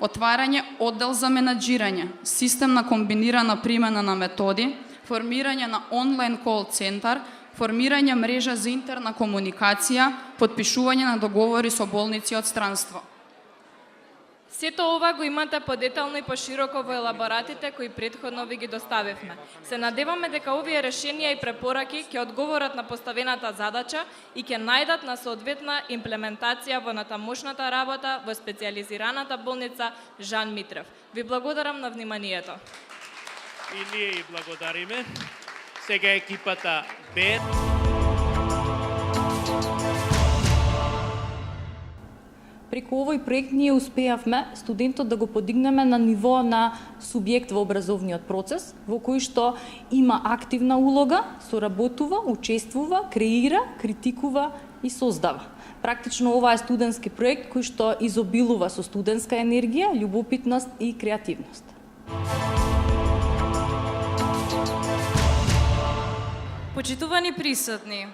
Отварање оддел за менаџирање, систем на комбинирана примена на методи, формирање на онлайн кол центар, формирање мрежа за интерна комуникација, подпишување на договори со болници од странство. Сето ова го имате подетално и пошироко во елаборатите кои претходно ви ги доставивме. Се надеваме дека овие решенија и препораки ќе одговорат на поставената задача и ќе најдат на соодветна имплементација во натамошната работа во специјализираната болница Жан Митрев. Ви благодарам на вниманието. И ние и благодариме. Сега екипата Б. Преку овој проект ние успеавме студентот да го подигнеме на ниво на субјект во образовниот процес, во кој што има активна улога, соработува, учествува, креира, критикува и создава. Практично ова е студентски проект кој што изобилува со студентска енергија, љубопитност и креативност. Почитувани присутни,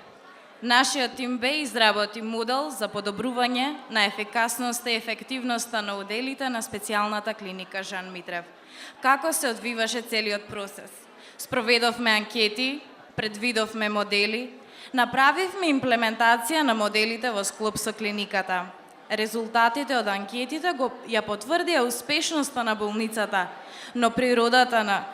нашиот тим Б изработи модел за подобрување на ефикасноста и ефективноста на оделите на специјалната клиника Жан Митрев. Како се одвиваше целиот процес? Спроведовме анкети, предвидовме модели, направивме имплементација на моделите во склоп со клиниката. Резултатите од анкетите ја потврдија успешноста на болницата, но природата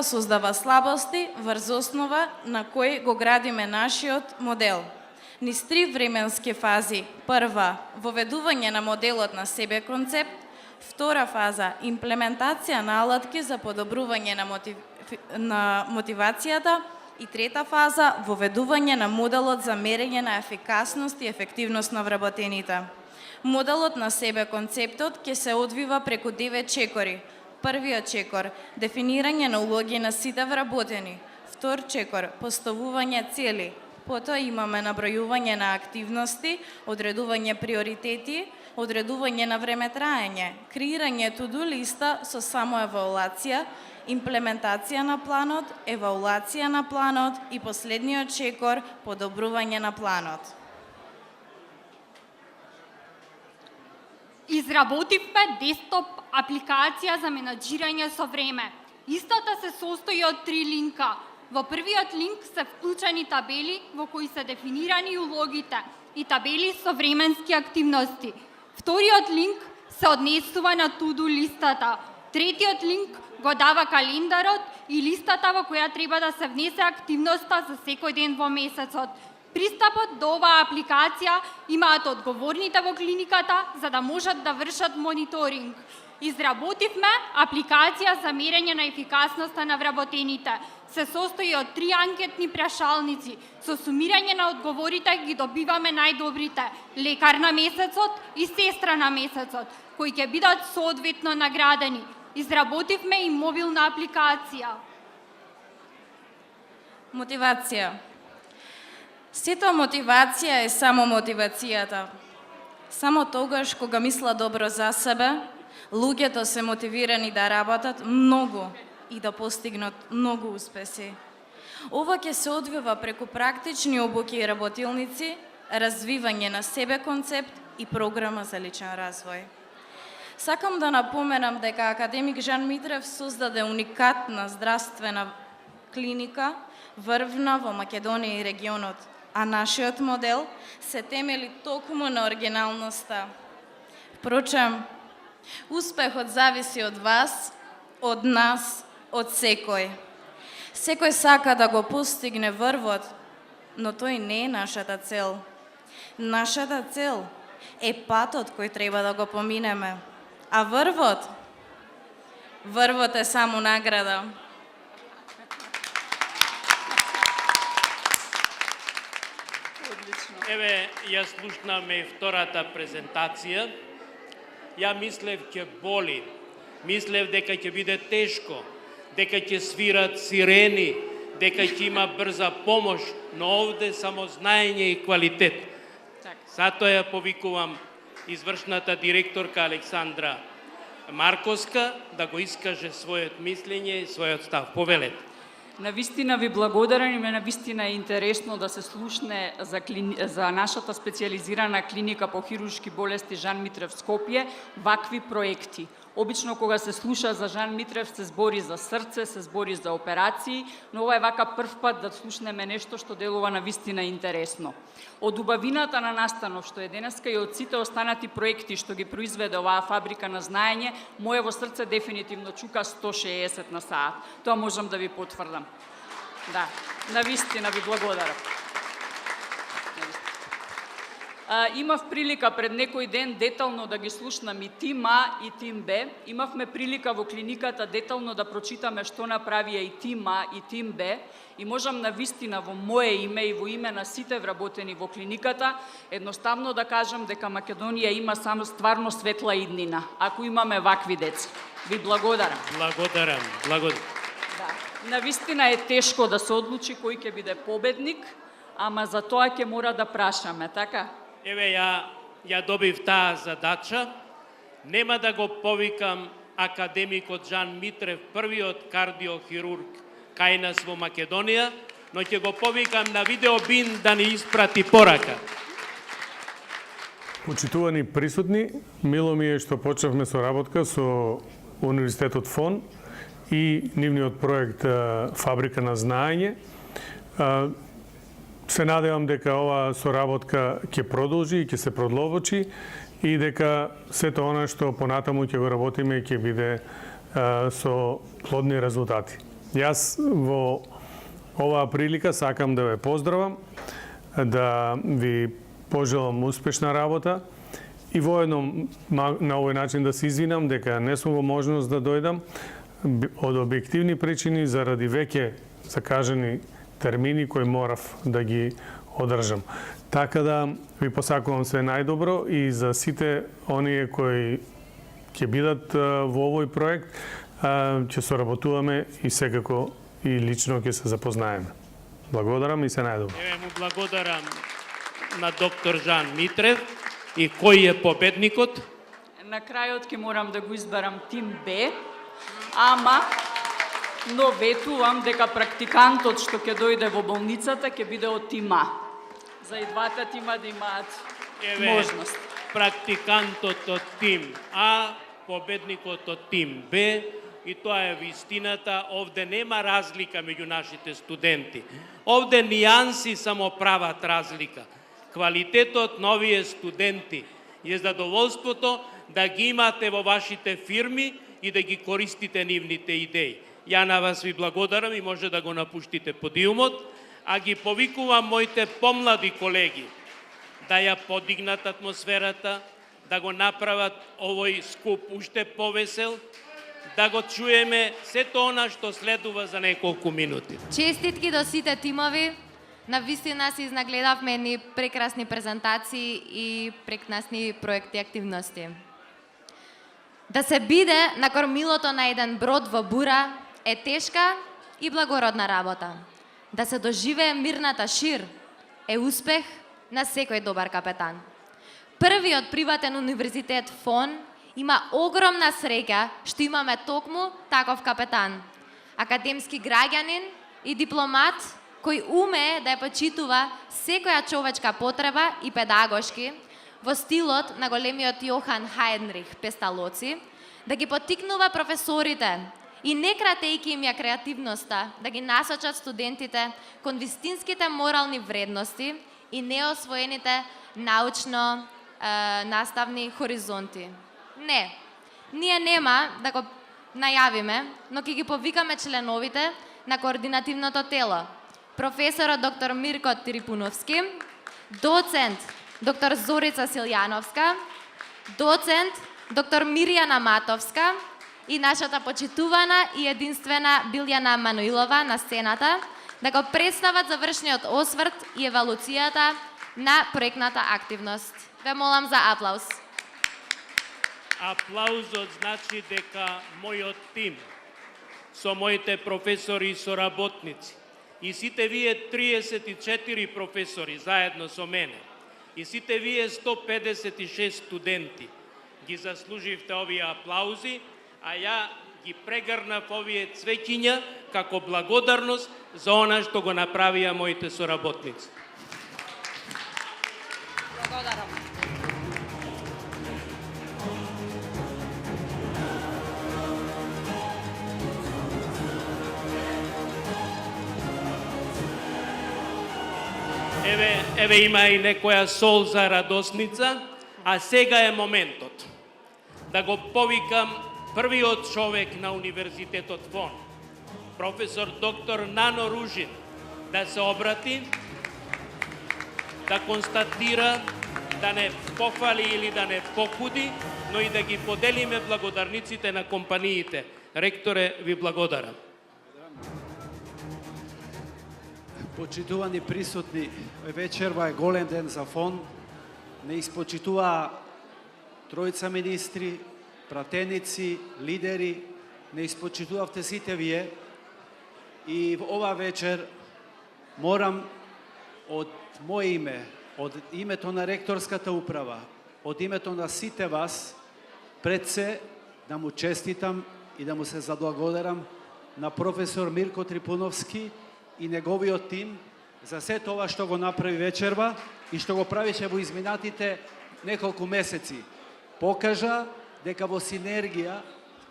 создава слабости врз основа на кој го градиме нашиот модел. Низ 3 временски фази. Прва, воведување на моделот на себе концепт. Втора фаза, имплементација на алатки за подобрување на мотивацијата. И трета фаза, воведување на моделот за мерење на ефикасност и ефективност на вработените. Моделот на себе концептот ќе се одвива преку 9 чекори. Првиот чекор – дефинирање на улоги на сите вработени. Втор чекор – поставување цели. Потоа имаме набројување на активности, одредување приоритети, одредување на време траење, креирање to-do листа со самоевалуација, имплементација на планот, евалуација на планот и последниот чекор – подобрување на планот. Изработивме десктоп апликација за менаџирање со време. Истата се состои од 3 линка. Во првиот линк се вклучени табели во кои се дефинирани улогите и табели со временски активности. Вториот линк се однесува на to-do листата. Третиот линк го дава календарот и листата во која треба да се внесе активноста за секој ден во месецот. Пристапот до оваа апликација имаат одговорните во клиниката за да можат да вршат мониторинг. Изработивме апликација за мерење на ефикасноста на вработените. Се состои од 3 анкетни прашалници. Со сумирање на одговорите ги добиваме најдобрите – лекар на месецот и сестра на месецот, кои ќе бидат соодветно наградени. Изработивме и мобилна апликација. Мотивација. Сето мотивација е само мотивацијата. Само тогаш кога мисла добро за себе, луѓето се мотивирани да работат многу, и да постигнат многу успеси. Ова ќе се одвива преку практични обуки и работилници, развивање на себе концепт и програма за личен развој. Сакам да напоменам дека академик Жан Митрев создаде уникатна здравствена клиника врвна во Македонија и регионот, а нашиот модел се темели токму на оригиналноста. Впрочем, успехот зависи од вас, од нас, од секој. Секој сака да го постигне врвот, но тој не е нашата цел. Нашата цел е патот кој треба да го поминеме. А врвот е само награда. Еве, ја слушнаме втората презентација. Ја мислев ќе боли, мислев дека ќе биде тешко, дека ќе свират сирени, дека ќе има брза помош, но овде само знаење и квалитет. Затоа ја повикувам извршната директорка Александра Марковска да го искаже својот мислење и својот став. Повелете. Навистина ви благодарам и ме навистина е интересно да се слушне за нашата специализирана клиника по хируршки болести Жан Митрев Скопје вакви проекти. Обично кога се слуша за Жан Митрев се збори за срце, се збори за операции, но ова е вака прв пат да слушнеме нешто што делува навистина интересно. Од убавината на настанов што е денеска и од сите останати проекти што ги произведе оваа фабрика на знаење, моево срце дефинитивно чука 160 на саат. Тоа можам да ви потврдам. Да, навистина ви благодарам. Имав прилика пред некој ден детално да ги слушнам и тим А и тим Б. Имавме прилика во клиниката детално да прочитаме што направија и тим А и тим Б. И можам навистина во мое име и во име на сите вработени во клиниката едноставно да кажам дека Македонија има само стварно светла иднина, ако имаме вакви деца. Ви благодарам. Благодарам. Да. Навистина е тешко да се одлучи кој ќе биде победник, ама за тоа ќе мора да прашаме, така? Еве, ја добив таа задача. Нема да го повикам академикот Жан Митрев, првиот кардиохирург кај нас во Македонија, но ќе го повикам на видеобин да ни испрати порака. Почитувани присутни, мило ми е што почнавме соработка со Универзитетот ФОН и нивниот проект Фабрика на знаење. Се надевам дека оваа соработка ќе продолжи и ќе се продлобочи и дека сето она што понатаму ќе го работиме ќе биде со плодни резултати. Јас во оваа прилика сакам да ве поздравам, да ви пожелам успешна работа и воедно на овој начин да се извинам дека не сум во можност да дојдам од објективни причини заради веќе закажани термини кои морав да ги одржам. Така да ви посакувам се најдобро и за сите оние кои ќе бидат во овој проект, ќе соработуваме и секако и лично ќе се запознаеме. Благодарам и се најдобро. Еве му благодарам на доктор Жан Митрев. И кој е победникот? На крајот ќе морам да го изберам тим Б, но ветувам дека практикантот што ќе дојде во болницата ќе биде од тим А. За и двата тима да имаат можност. Практикантот од тим А, победникот од тим Б, и тоа е вистината. Овде нема разлика меѓу нашите студенти. Овде нијанси само прават разлика. Квалитетот на овие студенти е задоволството да ги имате во вашите фирми и да ги користите нивните идеи. Ја на вас ви благодарам и може да го напуштите подиумот, а ги повикувам моите помлади колеги да ја подигнат атмосферата, да го направат овој скуп уште повесел, да го чуеме сето она што следува за неколку минути. Честитки до сите тимови. Навистина се изнагледавме едни прекрасни презентации и прекрасни проекти и активности. Да се биде на кормилото на еден брод во бура е тешка и благородна работа. Да се доживее мирната шир е успех на секој добар капетан. Првиот приватен универзитет ФОН има огромна среќа што имаме токму таков капетан. академски граѓанин и дипломат кој умее да ја почитува секоја човечка потреба и педагошки во стилот на големиот Јохан Хајнрих Песталоци, да ги поттикнува професорите и не кратејќи им ја креативноста, да ги насочат студентите кон вистинските морални вредности и неосвоените научно-наставни хоризонти. Не, ние нема да го најавиме, но ќе ги повикаме членовите на координативното тело. Професорот доктор Мирко Трипуновски, доцент доктор Зорица Силјановска, доцент доктор Мирјана Матовска и нашата почитувана и единствена Билјана Мануилова на сцената да го представат завршниот осврт и евалуцијата на проектната активност. Ве молам за аплауз. Аплаузот значи дека мојот тим со моите професори и соработници и сите вие 34 професори заедно со мене и сите вие 156 студенти ги заслуживте овие аплаузи, а ја ги прегрнав овие цвеќиња како благодарност за она што го направија моите соработници. Благодарам. Еве има и некоја сол за радосница, а сега е моментот да го повикам првиот човек на Универзитетот ФОН, професор доктор Нано Ружин, да се обрати, да констатира, да не пофали или да не покуди, но и да ги поделиме благодарниците на компаниите. Ректоре, ви благодарам. Почитувани присутни, вечерва е голем ден за ФОН. Не испочитуваа тројца министри, пратеници, лидери, не испочитувавте сите вие. И во ова вечер морам од моје име, од името на ректорската управа, од името на сите вас, пред се да му честитам и да му се заблагодарам на професор Мирко Трипуновски и неговиот тим за се тоа што го направи вечерва и што го правише во изминатите неколку месеци. Покажа дека во синергија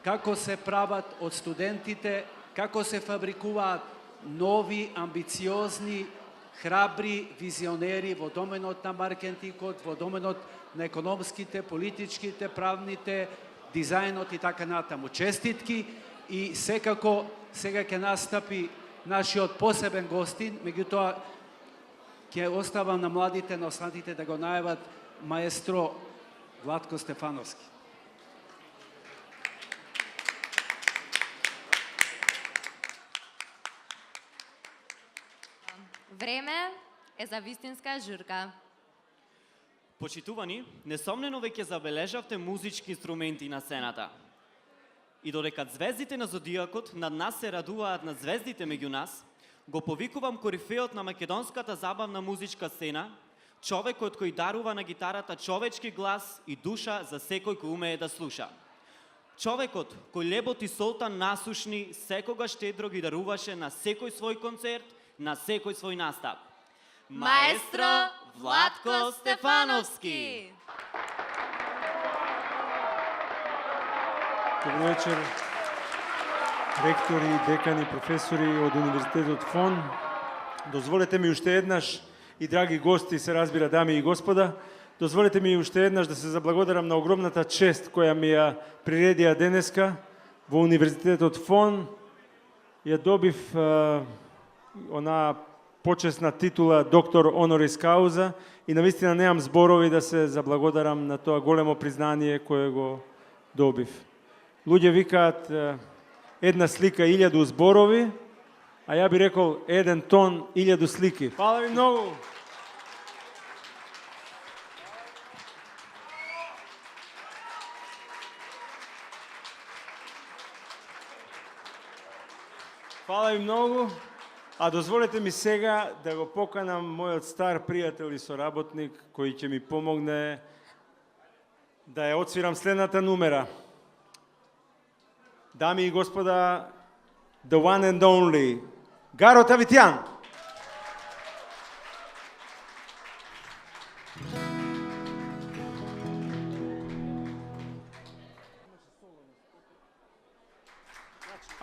како се прават од студентите, како се фабрикуваат нови, амбициозни, храбри визионери во доменот на маркетингот, во доменот на економските, политичките, правните, дизајнот и така натаму. Честитки и секако сега ќе настапи нашиот посебен гостин, меѓутоа ќе оставам на младите, на останатите да го најават маестро Владко Стефановски. Време е за вистинска журка. Почитувани, несомнено веќе забележавте музички инструменти на сцената. И додека звездите на зодијакот над нас се радуваат на звездите меѓу нас, го повикувам корифеот на македонската забавна музичка сцена, човекот кој дарува на гитарата човечки глас и душа за секој кој умее да слуша. Човекот кој лебот и солта насушни секогаш щедро ги даруваше на секој свој концерт, на секој свој настап. Маестро Владко Стефановски! Добро вечер, ректори, декани, професори од Универзитетот ФОН. Дозволете ми уште еднаш, и драги гости, се разбира, дами и господа, дозволете ми уште еднаш да се заблагодарам на огромната чест која ми ја приредија денеска во Универзитетот ФОН. Ја добив она почесна титула доктор онорис кауза и навистина немам зборови да се заблагодарам на тоа големо признание кое го добив. Луѓе викаат една слика 1000 зборови, а ја би рекол еден тон 1000 слики. Фала ви многу. Фала ви многу. А дозволете ми сега да го поканам мојот стар пријател и соработник кој ќе ми помогне да ја отсвирам следната нумера. Дами и господа, the one and only, Garo Tavitian.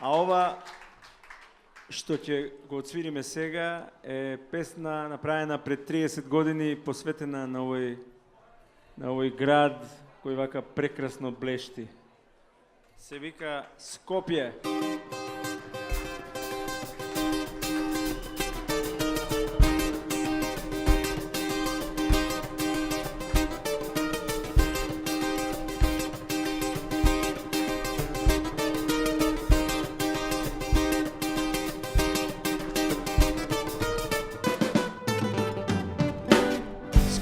A ова што ќе го отсвириме сега е песна направена пред 30 години, посветена на овој град кој вака прекрасно блешти. Се вика Скопје.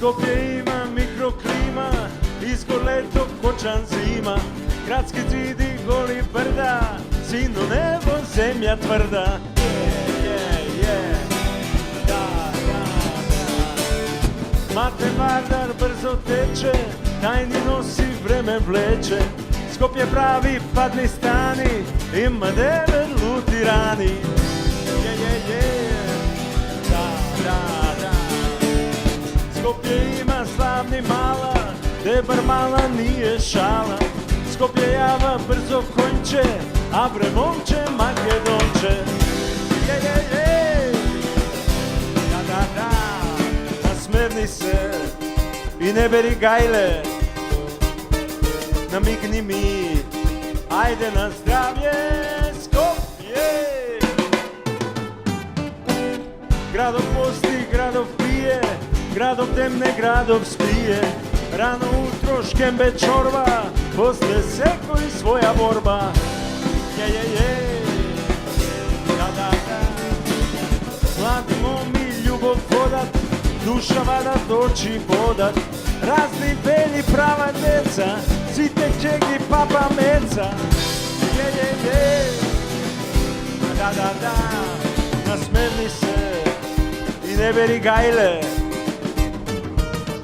Скопје има микроклима, изголето кочан зима, градски циди, голи брда, сино небо, земја тврда. Мате Вардар брзо тече, тајни носи време влече. Скопје прави падни стани, има 9 лути рани. Скопје има славни мала, дебар мала nije šala. Skopje java brzo konče, a bre momče Makedonče. Da, nasmerni se i ne beri gajle, namigni mi, ajde na zdravje Skopje. Gradov posti, gradov pije, gradov temne, gradov spije. Rano utro škembe čorba, posle sekoj svoja borba. Da. Mladi momi ljubov vodat, duša vadat, oči bodat. Razni beli prava deca, site čegi papa meca. Da, nasmerni se i ne beri gajle,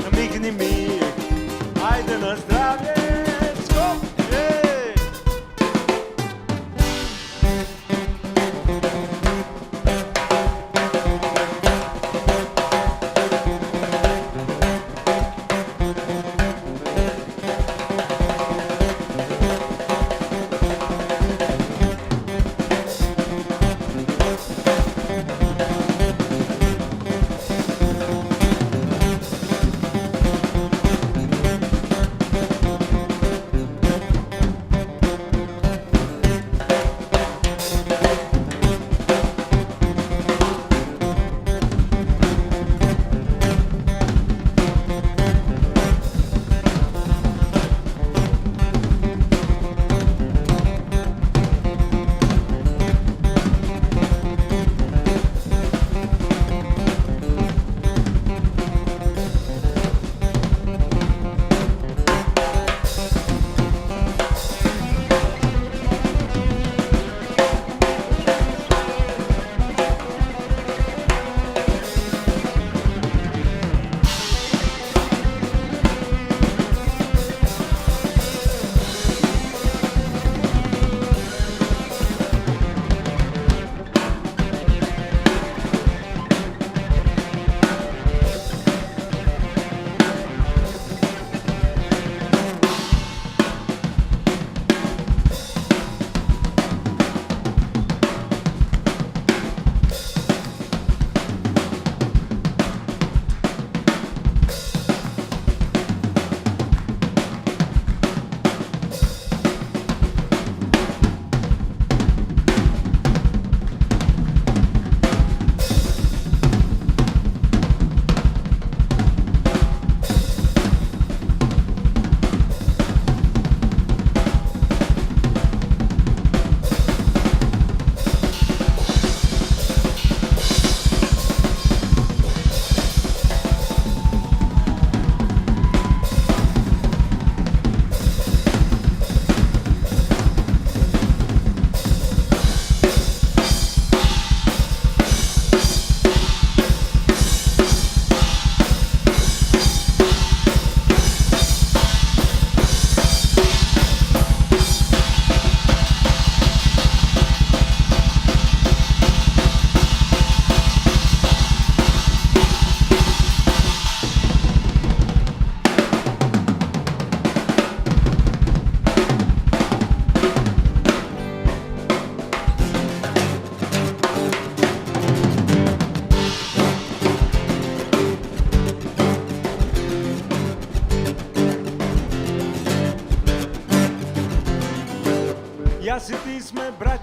namigni mi, ajde na zdravlje Skopje.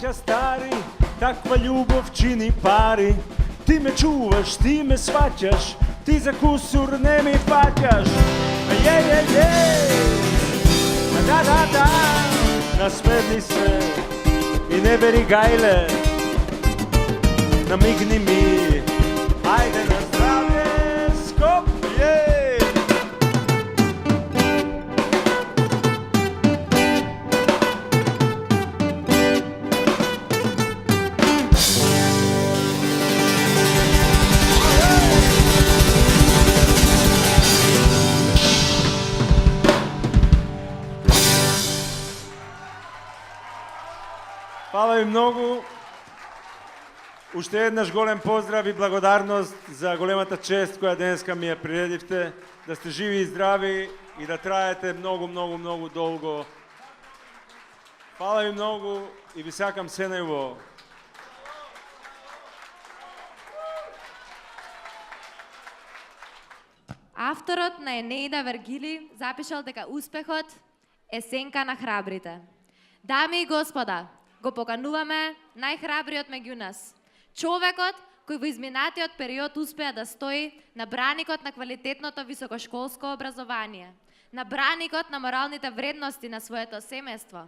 браќа стари, таква љубов чини пари. Ти ме чуваш, ти ме сваќаш, ти за кусур не ми паќаш. Да, насмевни се и не бери гајле. Намигни ми, ајде на здравје, Скопје! Фала ви многу. Уште еднаш голем поздрав и благодарност за големата чест која денеска ми ја приредивте. Да сте живи и здрави и да траете многу, многу, многу долго. Фала ви многу и ви сакам се најубаво. Авторот на Енеида Вергили запишал дека успехот е сенка на храбрите. Дами и господа, го покануваме најхрабриот меѓу нас. Човекот кој во изминатиот период успеа да стои на браникот на квалитетното високошколско образование, на браникот на моралните вредности на своето семејство,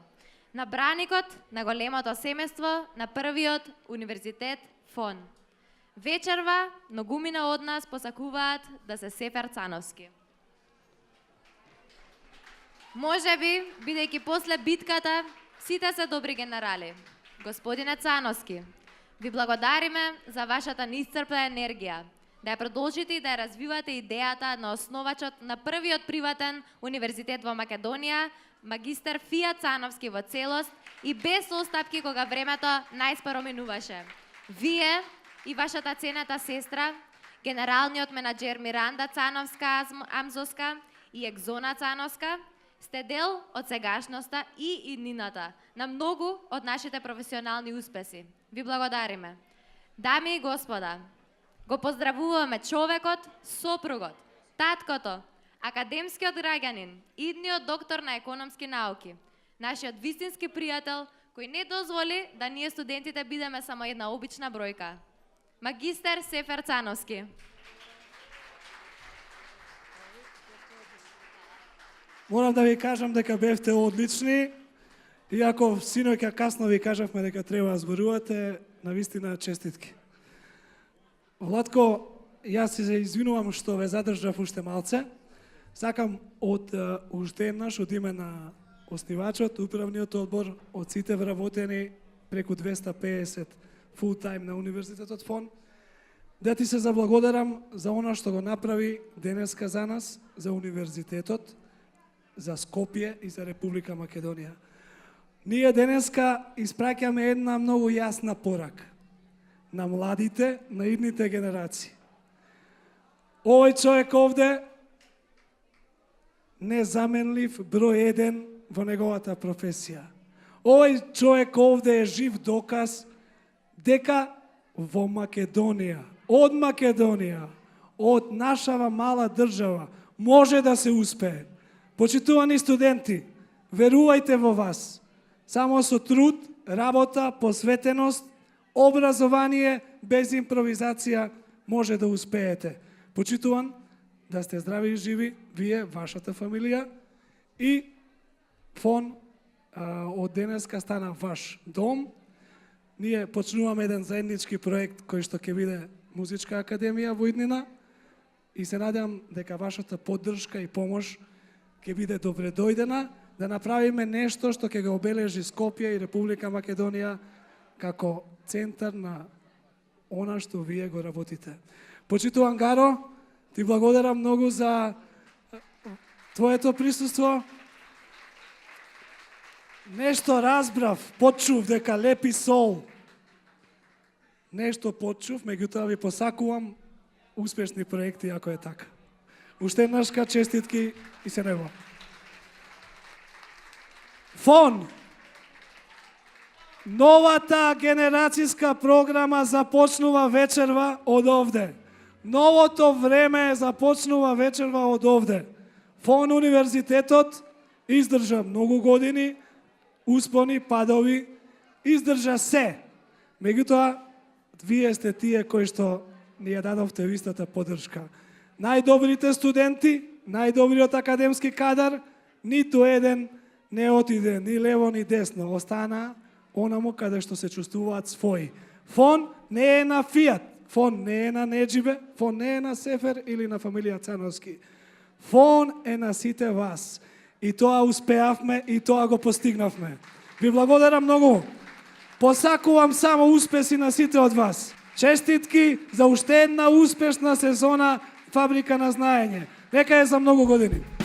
на браникот на големото семејство на првиот универзитет ФОН. Вечерва многумина од нас посакуваат да се Сефер Цановски. Можеби, бидејќи после битката сите се добри генерали. Господине Цановски, ви благодариме за вашата неисцрпна енергија, да ја продолжите и да ја развивате идејата на основачот на првиот приватен универзитет во Македонија, магистер Фија Цановски во целост и без остапки кога времето најспоро минуваше. Вие и вашата цената сестра, генералниот менаџер Миранда Цановска Амзоска и Екзона Цановска, сте дел од сегашноста и иднината на многу од нашите професионални успеси. Ви благодариме. Дами и господа, го поздравуваме човекот, сопругот, таткото, академскиот граѓанин, идниот доктор на економски науки, нашиот вистински пријател, кој не дозволи да ние студентите бидеме само една обична бројка. Магистер Сефер Цановски. Морам да ви кажам дека бевте одлични, иако синоќа касно ви кажавме дека треба да зборувате, навистина честитки. Владко, јас се извинувам што ве задржав уште малце. Сакам од уште еднаш од име на оснивачот, управниот одбор, од сите вработени преку 250 фултайм на Универзитетот ФОН, да ти се заблагодарам за она што го направи денеска за нас, за Универзитетот, за Скопје и за Република Македонија. Ние денеска испраќаме една многу јасна порака на младите, на идните генерации. Овој човек овде незаменлив број 1 во неговата професија. Овој човек овде е жив доказ дека во Македонија, од нашава мала држава, може да се успее. Почитувани студенти, верувајте во вас. Само со труд, работа, посветеност, образование, без импровизација може да успеете. Почитуван да сте здрави и живи, вие, вашата фамилија и ФОН од денеска стана ваш дом. Ние почнуваме еден заеднички проект кој што ќе биде Музичка академија во иднина и се надевам дека вашата поддршка и помош ќе биде добре дојдена, да направиме нешто што ќе го обележи Скопје и Република Македонија како центар на она што вие го работите. Почитуван Гаро, ти благодарам многу за твоето присуство. Нешто разбрав, почув дека лепи сол. Нешто почув, меѓутоа ви посакувам успешни проекти ако е така. Уште еднашка честитки и се него. ФОН. Новата генерацијска програма започнува вечерва од овде. Новото време започнува вечерва од овде. ФОН Универзитетот издржа многу години, успони, падови издржа се. Меѓутоа, вие сте тие кои што ни ја дадовте истата поддршка. Најдобрите студенти, најдобриот академски кадар, ниту еден не отиде ни лево ни десно, остана онаму каде што се чувствуваат своји. Фон не е на Фијат, фон не е на Неджибе, фон не е на Сефер или на фамилија Цановски. Фон е на сите вас. И тоа успеавме и тоа го постигнавме. Ви благодарам многу. Посакувам само успеси на сите од вас. Честитки за уште една успешна сезона Фабрика на знаење. Нека е за многу години.